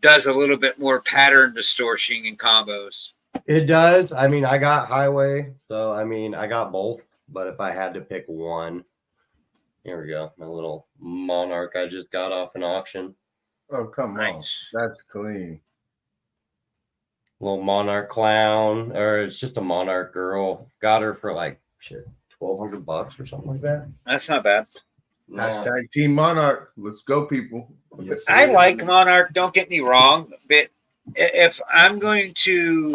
does a little bit more pattern distortion in combos.
It does. I mean, I got highway, so I mean, I got both. But if I had to pick one, here we go. My little Monarch I just got off an auction.
Oh, come
Nice.
on. That's clean.
Little Monarch clown, or it's just a Monarch girl. Got her for like shit, $1,200 or something like that.
That's not bad.
No.
Hashtag Team Monarch. Let's go, people.
Yes,
I
sir.
like Monarch, don't get me wrong, but if I'm going to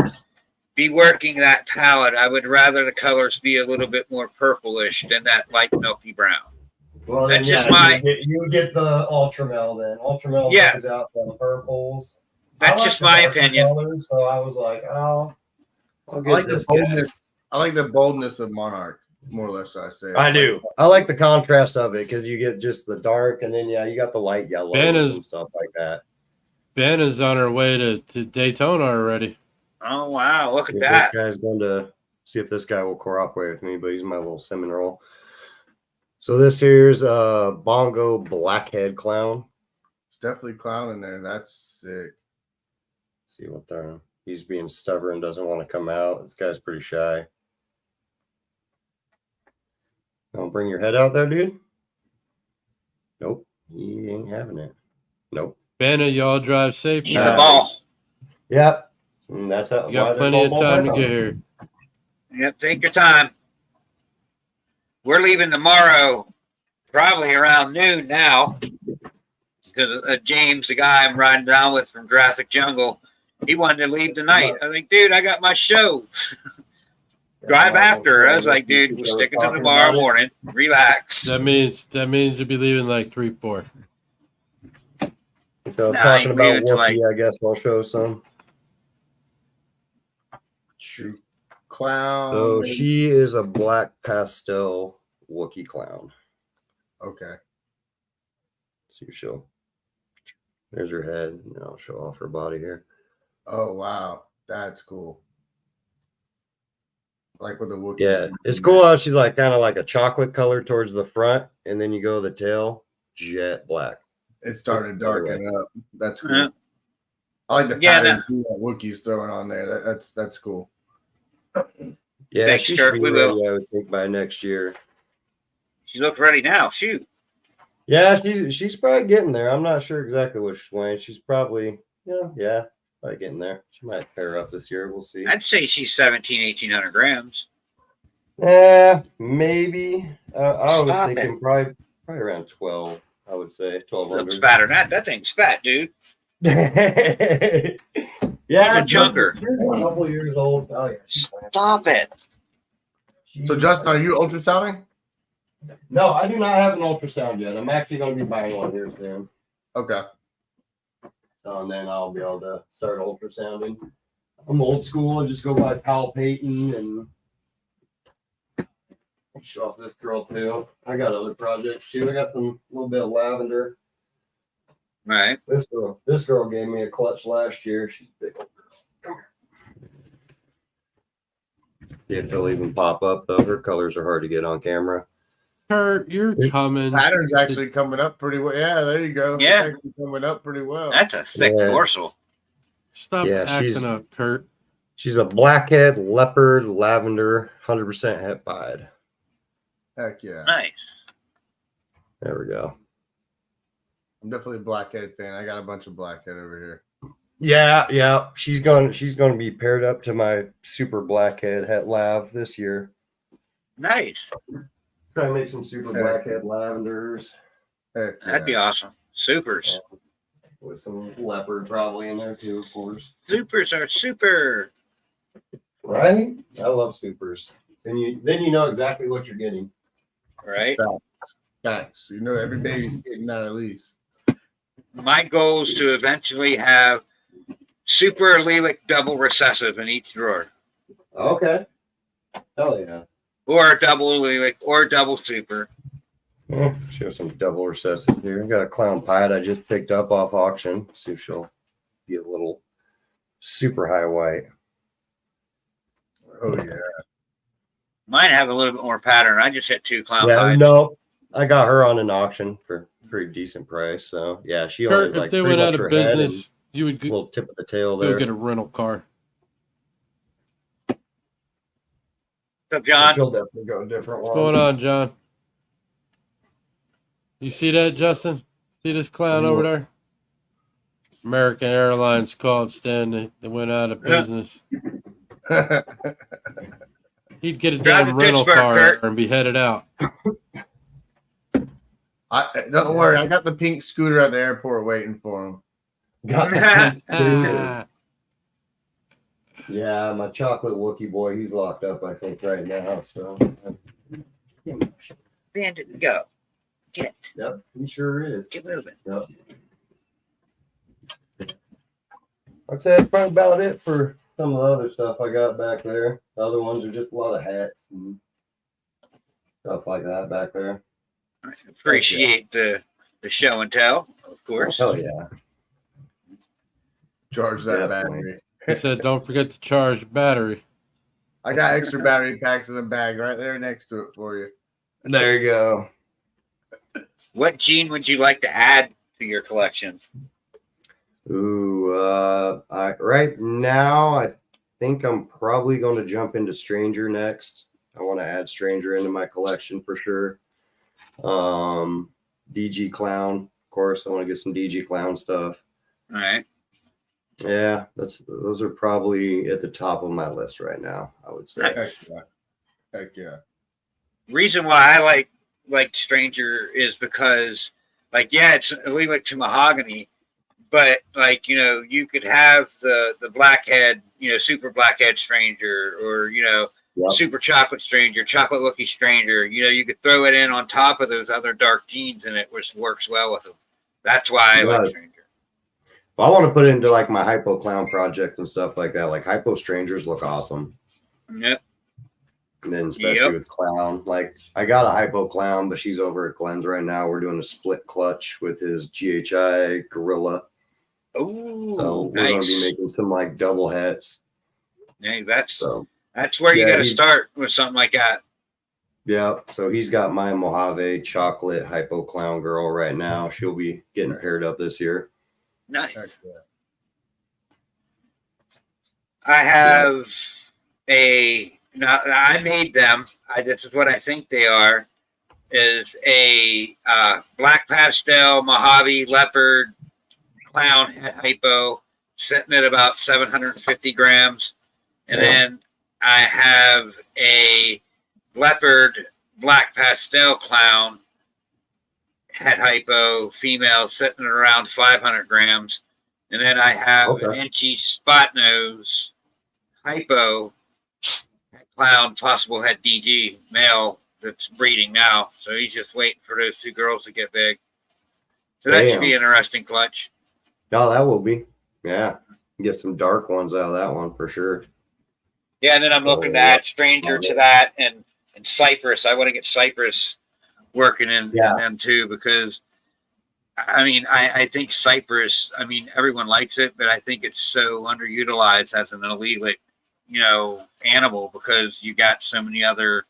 be working that palette, I would rather the colors be a little bit more purplish than that light milky brown.
Well,
That's
then,
just
yeah,
my-
you would get the Ultramel then. Ultramel
Yeah.
brings out the purples.
That's
I like
just
the
my
darker
opinion.
colors, so I was like, oh, I'll
I
get
like the
this guy.
boldness. I like the boldness of Monarch, more or less. I say.
I do. I like the contrast of it because you get just the dark, and then you got the light yellows
Banna's-
and stuff like that.
Banna's on her way to Daytona already.
Oh, wow. Look at
If
that.
this guy's going to see if this guy will cooperate with me, but he's my little Seminole. So this here's a Bongo Blackhead Clown.
It's definitely clown in there. That's sick.
See what they're. He's being stubborn, doesn't want to come out. This guy's pretty shy. Don't bring your head out there, dude. Nope, he ain't having it. Nope.
Banna, y'all drive safe.
He's a ball.
Yep. And that's how.
You got plenty of time to get here.
Yep, take your time. We're leaving tomorrow, probably around noon now, because James, the guy I'm riding down with from Jurassic Jungle, he wanted to leave tonight. I think, dude, I got my show. Drive after. I was like, dude, we're sticking to tomorrow morning. Relax.
That means you'll be leaving like 3-4.
So
Nah, I
talking
ain't
about
leaving till,
Wookiee, I guess I'll show some.
Shoot. Clown.
So she is a black pastel Wookiee clown.
Okay.
See if she'll. There's her head. And I'll show off her body here.
Oh wow, that's cool. Like with the Wookiee.
Yeah, it's cool how she's like kind of like a chocolate color towards the front, and then you go to the tail. jet black.
It started to darken up. That's cool.
Yeah.
I like the
Yeah,
pattern that Wookiee's throwing on there. That's cool.
Yeah,
Thanks,
she
Kirk,
should be
we
ready,
will.
I would think, by next year.
She looks ready now. Shoot.
Yeah, she's probably getting there. I'm not sure exactly what she's weighing. She's probably, probably getting there. She might pair up this year. We'll see.
I'd say she's 1,800 grams.
Yeah, maybe. I was
Stop
thinking probably around 12. I would say
She looks
1,200.
fatter than that. That thing's fat, dude.
Yeah,
Even younger.
She's a couple years old. Oh yeah.
Stop it.
So, Justin, are you ultrasounding?
No, I do not have an ultrasound yet. I'm actually going to be buying one here soon.
Okay.
So, and then I'll be able to start ultrasounding. I'm old school and just go by palpating and show off this girl too. I got other projects too. I got some little bit of lavender.
Right.
This girl gave me a clutch last year. She's a big old girl. Come here. See if they'll even pop up though. Her colors are hard to get on camera.
Kurt, you're coming.
Pattern's actually coming up pretty well. Yeah, there you go.
Yeah.
It's actually coming up pretty well.
That's a thick
Yeah.
dorsal.
Stop
Yeah, she's-
acting up, Kurt.
She's a blackhead, leopard, lavender, 100% het pied.
Heck yeah.
Nice.
There we go.
I'm definitely a blackhead fan. I got a bunch of blackhead over here.
Yeah. She's going to be paired up to my super blackhead het lav this year.
Nice.
Try to make some super blackhead lavenders
Heck
That'd be
yeah.
awesome. Supers.
with some leopard probably in there too, of course.
Supers are super.
Right? I love supers. Then you know exactly what you're getting.
Right.
Thanks. You know, every baby's getting that at least.
My goal is to eventually have super allelic double recessive in each drawer,
Okay. Hell yeah.
or a double allelic, or a double super.
Show some double recessive here. I got a clown pied I just picked up off auction. See if she'll be a little super high white.
Oh yeah.
Mine have a little bit more pattern. I just hit 2 clown
Yeah,
pies.
no, I got her on an auction for a pretty decent price. So yeah, she only
Kurt,
has
if
like
they
pretty
went
much
out of
her head and
business, you would
a little tip of the tail
go
there.
get a rental car.
What's up, John?
She'll definitely go different ones.
What's going on, John? You see that, Justin? See this clown over there? American Airlines called Stan. They went out of
Yeah.
business. He'd get a
Drive
damn
to
rental
Pittsburgh,
car
Kurt.
and be headed out.
Don't worry, I got the pink scooter at the airport waiting for him.
Got that.
Ah,
Yeah, my chocolate Wookiee boy, he's locked up, I think, right now. So,
Bandit, go. Get.
yep, he sure is.
Get moving.
Yep. I'd say that's probably about it for some of the other stuff I got back there. The other ones are just a lot of hats and stuff like that back there.
Appreciate the show and tell, of course.
Hell yeah.
Charge that
Definitely.
battery.
he said, "Don't forget to charge the battery."
I got extra battery packs in a bag right there next to it for you.
There you go.
What gene would you like to add to your collection?
Ooh, right now I think I'm probably going to jump into Stranger next. I want to add Stranger into my collection for sure. DG Clown, of course. I want to get some DG Clown stuff.
All right.
Yeah, those are probably at the top of my list right now, I would say.
Nice.
Heck yeah. Heck yeah.
Reason why I like Stranger is because, like, yeah, it's allelic to mahogany, but like, you know, you could have the blackhead, you know, super blackhead Stranger, or, you know,
Yep.
super chocolate Stranger, chocolate Wookiee Stranger. You know, you could throw it in on top of those other dark genes, and it works well with them. That's why I like
Right.
Stranger.
I want to put it into like my Hypo Clown project and stuff like that. Like Hypo Strangers look awesome.
Yep.
And then especially
Yep.
with Clown. Like I got a Hypo Clown, but she's over at Glenn's right now. We're doing a split clutch with his GHI Gorilla.
Oh,
So we're going to
nice.
be making some like double hats.
Hey, that's
So
where you
Yeah,
got to
he-
start with something like that.
Yeah, so he's got my Mojave chocolate hypo clown girl right now. She'll be getting paired up this year.
Nice.
Heck yeah.
I have now I made them. This is what I think they are. Is a black pastel Mojave leopard clown head hypo sitting at about 750 grams. And then I have a leopard black pastel clown head hypo female sitting at around 500 grams. And then I have an Inchy spot nose hypo clown possible head DG male that's breeding now. So he's just waiting for those two girls to get big. So that should be an interesting clutch.
No, that will be. Yeah. Get some dark ones out of that one for sure.
Yeah, and then I'm looking to add Stranger to that and Cypress. I want to get Cypress working in them too, because I mean, I think Cypress, I mean, everyone likes it, but I think it's so underutilized as an elite, animal, because you got so many other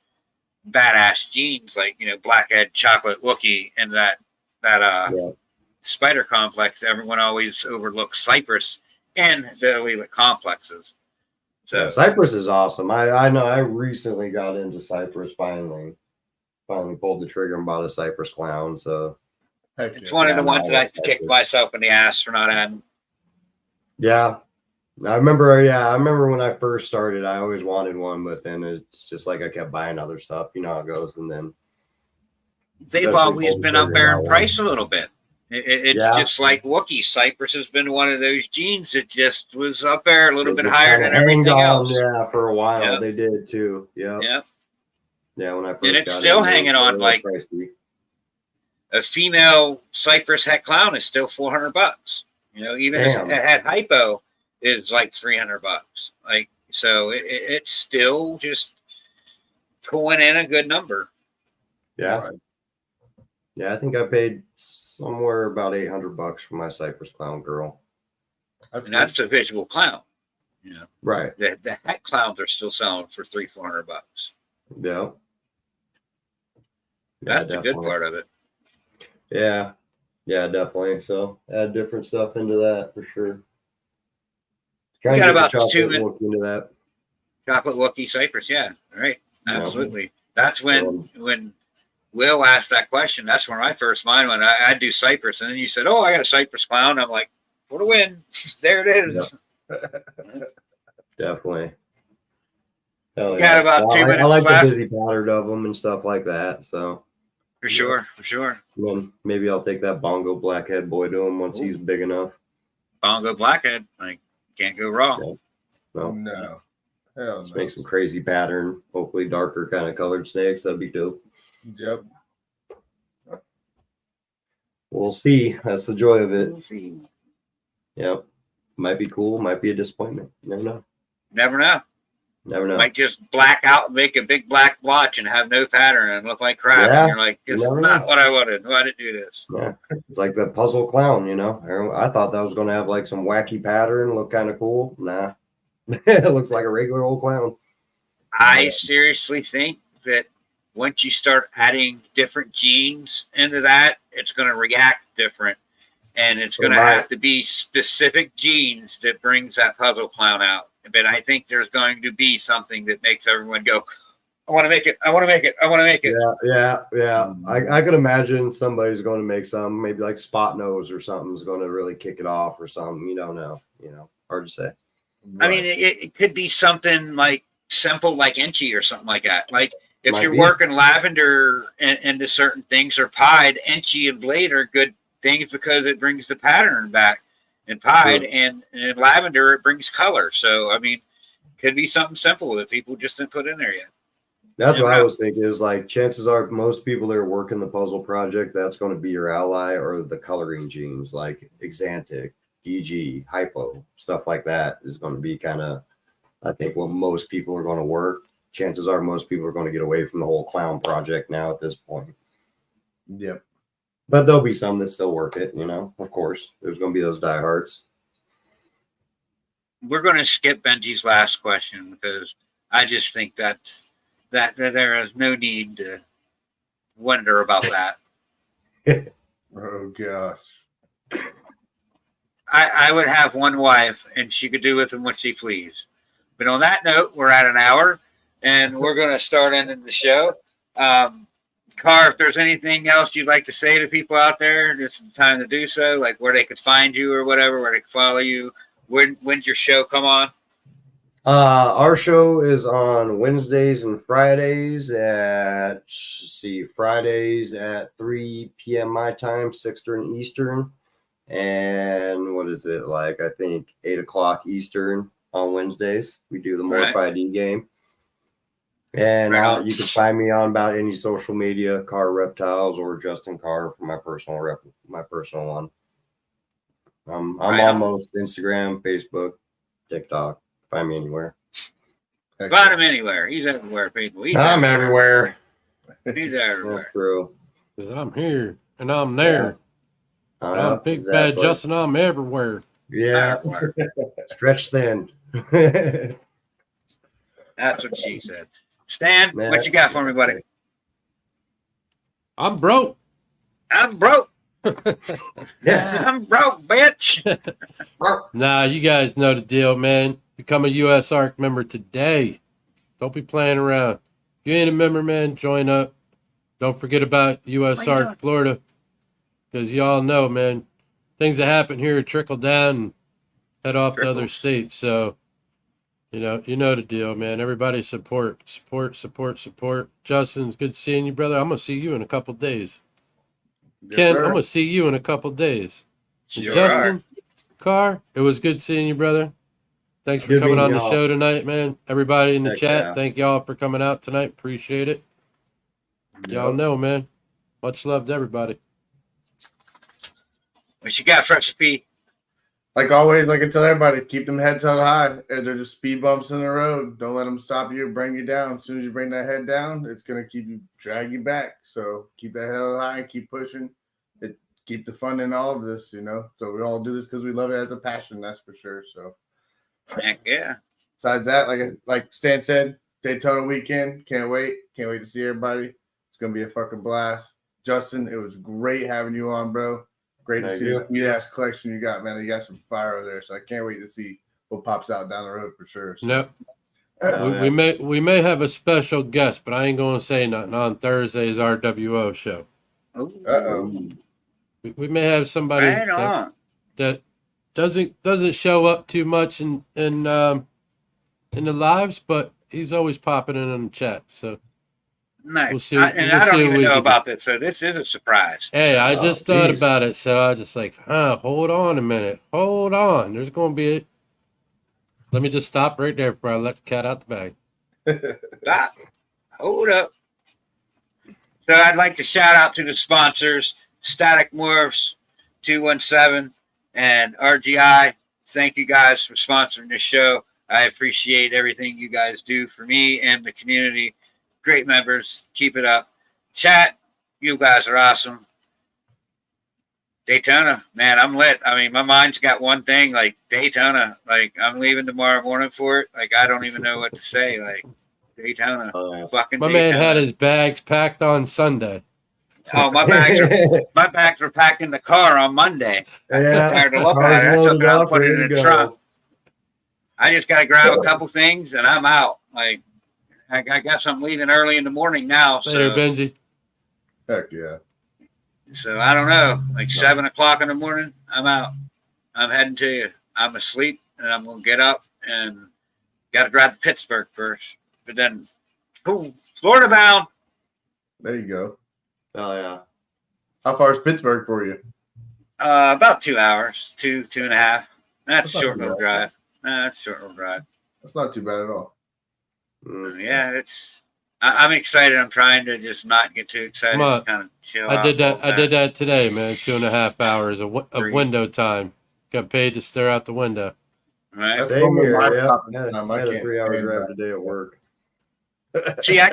badass genes like, Blackhead, Chocolate, Wookie, and that spider complex. Everyone always overlooks Cypress and the elite complexes. So
Cypress is awesome. I know I recently got into Cypress finally pulled the trigger and bought a Cypress clown. So
it's one of the ones that I kicked myself in the ass for not adding.
Yeah. I remember when I first started, I always wanted one, but then it's just like I kept buying other stuff. You know how it goes. And then
they've always been up there in price a little bit. It's just like Wookie. Cypress has been one of those genes that just was up there a little bit higher than everything else.
Yeah, for a while they did too. Yeah. Yeah, when I first
and it's still hanging on like
pricey.
A female Cypress het clown is still $400. Even a het hypo is like $300. Like, so it's still just pulling in a good number.
Yeah. Right. Yeah, I think I paid somewhere about $800 for my Cypress clown girl.
And that's a visual clown.
Right.
The het clowns are still selling for $300-400.
Yeah.
That's a good part of it.
Yeah. Yeah, definitely. So add different stuff into that for sure.
We got about 2 minutes
into that.
Chocolate Wookie Cypress, yeah. All right. Absolutely. Yeah. That's when Will asked that question. That's where my first mind went. I'd do Cypress. And then you said, "Oh, I got a Cypress clown." I'm like, for the win. There it is.
Definitely.
We got about 2 minutes
I like
left.
the busy pattern of them and stuff like that. So
for sure.
And then maybe I'll take that Bongo Blackhead boy to him once he's big enough.
Bongo Blackhead, like, can't go wrong.
No. Let's make some crazy pattern, hopefully darker kind of colored snakes. That'd be dope.
Yep.
We'll see. That's the joy of it.
We'll see.
Yep. Might be cool. Might be a disappointment. Never know.
Never know.
Might
just black out, make a big black blotch and have no pattern and look like crap.
Yeah.
And you're like, this is not what I wanted. Why did I do this?
Yeah. It's like the puzzle clown, I thought that was going to have like some wacky pattern, look kind of cool. Nah. It looks like a regular old clown.
I seriously think that once you start adding different genes into that, it's going to react different. And it's going to have to be specific genes that brings that puzzle clown out. But I think there's going to be something that makes everyone go, I want to make it. I want to make it. I want to make it.
Yeah. I could imagine somebody's going to make some, maybe like Spot Nose or something's going to really kick it off or something. You don't know. Hard to say.
I mean, it could be something like simple, like Inchy or something like that. Like if you're working lavender into certain things or pied, Inchy and Blade are good things because it brings the pattern back. And pied and lavender, it brings color. So, I mean, could be something simple that people just didn't put in there yet.
That's what I was thinking is like chances are most people that are working the puzzle project, that's going to be your ally or the coloring genes like Exantic, DG, Hypo, stuff like that is going to be kind of, I think, what most people are going to work. Chances are most people are going to get away from the whole clown project now at this point.
Yep.
But there'll be some that still work it, of course. There's going to be those diehards.
We're going to skip Benji's last question because I just think that's that there is no need to wonder about that.
Oh gosh.
I would have one wife, and she could do with them what she pleased. But on that note, we're at an hour, and we're going to start ending the show. Karr, if there's anything else you'd like to say to people out there, this is the time to do so, like where they could find you or whatever, where they could follow you. When's your show come on?
Our show is on Wednesdays and Fridays Fridays at 3 p.m. my time, 6 Eastern. And what is it, like, I think 8 o'clock Eastern on Wednesdays. We do the Morph ID game. And you can find me on about any social media, Karr Reptiles or Justin Karr for my personal one. I'm on most Instagram, Facebook, TikTok. Find me anywhere.
Find him anywhere. He's everywhere, people.
I'm everywhere.
He's everywhere.
That's true.
'Cause I'm here and I'm there. I'm Big
exactly.
Bad Justin. I'm everywhere.
Yeah.
Everywhere.
Stretch thin.
That's what she said. Stan, what you got for me, buddy?
I'm broke.
I'm broke.
Yeah.
I'm broke, bitch.
Nah, you guys know the deal, man. Become a US ARC member today. Don't be playing around. If you ain't a member, man, join up. Don't forget about US
Why
ARC
not?
Florida. Because y'all know, man, things that happen here trickle down and head off to other states. So, you know the deal, man. Everybody support. Justin, it's good seeing you, brother. I'm going to see you in a couple days. Ken,
sir.
I'm going to see you in a couple days. And
Sure
Justin, Karr, it was good seeing you, brother. Thanks for
Good
coming on
meeting
the
y'all.
show tonight, man. Everybody in the
Heck
chat,
yeah.
thank y'all for coming out tonight. Appreciate it. Y'all know, man. Much love to everybody.
What you got, Fresh P?
Like always, like I tell everybody, keep them heads held high. They're just speed bumps in the road. Don't let them stop you or bring you down. As soon as you bring that head down, it's going to drag you back. So keep that head held high and keep pushing. Keep the fun in all of this, So we all do this because we love it as a passion, that's for sure. So
Heck yeah.
besides that, like Stan said, Daytona weekend. Can't wait. Can't wait to see everybody. It's going to be a fucking blast. Justin, it was great having you on, bro. Great to
Thank
see
you.
the sweet ass collection you got, man. You got some fire over there, so I can't wait to see what pops out down the road for sure. So.
Nope.
Oh,
We may have a special guest, but I ain't going to say nothing on Thursday's RWO show.
Uh-oh.
We may have somebody
Right on.
that doesn't show up too much in the lives, but he's always popping in the chat. So
Nice.
we'll see.
I
we'll
don't
see
even
what we
know
can
about this, so this is a surprise.
Hey, I just thought
geez.
about it, so I just like, hold on a minute. Hold on. There's going to be Let me just stop right there before I let the cat out the bag.
Stop. Hold up. So I'd like to shout out to the sponsors, Static Morphs, 217, and RGI. Thank you guys for sponsoring this show. I appreciate everything you guys do for me and the community. Great members. Keep it up. Chat, you guys are awesome. Daytona, man, I'm lit. I mean, my mind's got one thing, like Daytona. Like, I'm leaving tomorrow morning for it. Like, I don't even know what to say. Like, Daytona. Fucking
My
Daytona.
man had his bags packed on Sunday.
Oh, my bags are packed in the car on Monday. I'm so tired to look
car's
at it. I took
loaded
it out and
up,
put it
ready
in
to
the
go.
trunk. I just got to grab a couple things and I'm out. Like, I got something leaving early in the morning now.
Later,
So,
Benji.
Heck yeah.
so I don't know. Like 7 o'clock in the morning, I'm out. I'm heading to you. I'm asleep and I'm going to get up and got to drive to Pittsburgh first. But then, boom, Florida bound.
There you go.
Oh, yeah.
How far is Pittsburgh for you?
About 2 hours, two and a half. That's
That's
a
not
short
too
little
bad.
drive. That's a short little drive.
That's not too bad at all.
Yeah, I'm excited. I'm trying to just not get too excited.
Come on.
Just kind of chill
I
out.
did that.
hold
I did
back.
that today, man. 2.5 hours of
Three.
window time. Got paid to stare out the window.
Right.
That's
Same
normal
here.
my
Yeah.
stopping
I had
time. I
a
can't
3-hour
stand
drive
that.
today at work.
See, I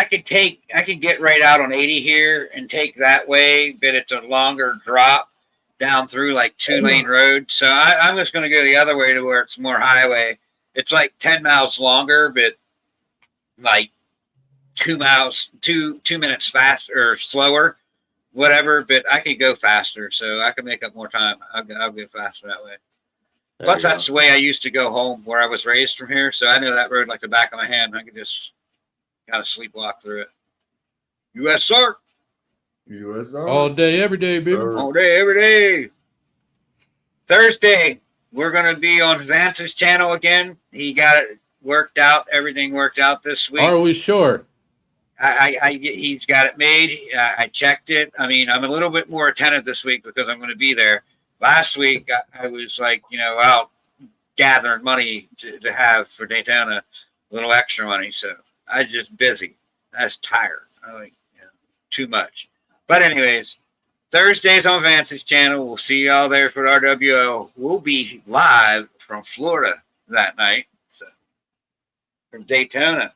could get right out on 80 here and take that way, but it's a longer drop down through like 2-lane road. So I'm just going to go the other way to where it's more highway. It's like 10 miles longer, but like 2 miles, 2 minutes faster or slower, whatever. But I can go faster, so I can make up more time. I'll go faster that way. Plus, that's the way I used to go home where I was raised from here. So I know that road like the back of my hand. I could just kind of sleepwalk through it. U.S. sir.
USR.
All day, every day, baby.
All day, every day. Thursday, we're going to be on Vance's channel again. He got it worked out. Everything worked out this week.
Are we sure?
He's got it made. I checked it. I mean, I'm a little bit more attentive this week because I'm going to be there. Last week, I was like, out gathering money to have for Daytona, a little extra money. So I was just busy. I was tired. Too much. But anyways, Thursdays on Vance's channel. We'll see y'all there for RWO. We'll be live from Florida that night. So from Daytona.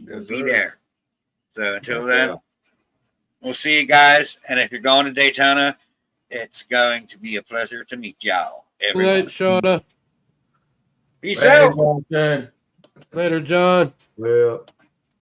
We'll be there. So until then, we'll see you guys. And if you're going to Daytona, it's going to be a pleasure to meet y'all.
Good night, Shauna.
Peace out.
Later, John.
Yeah.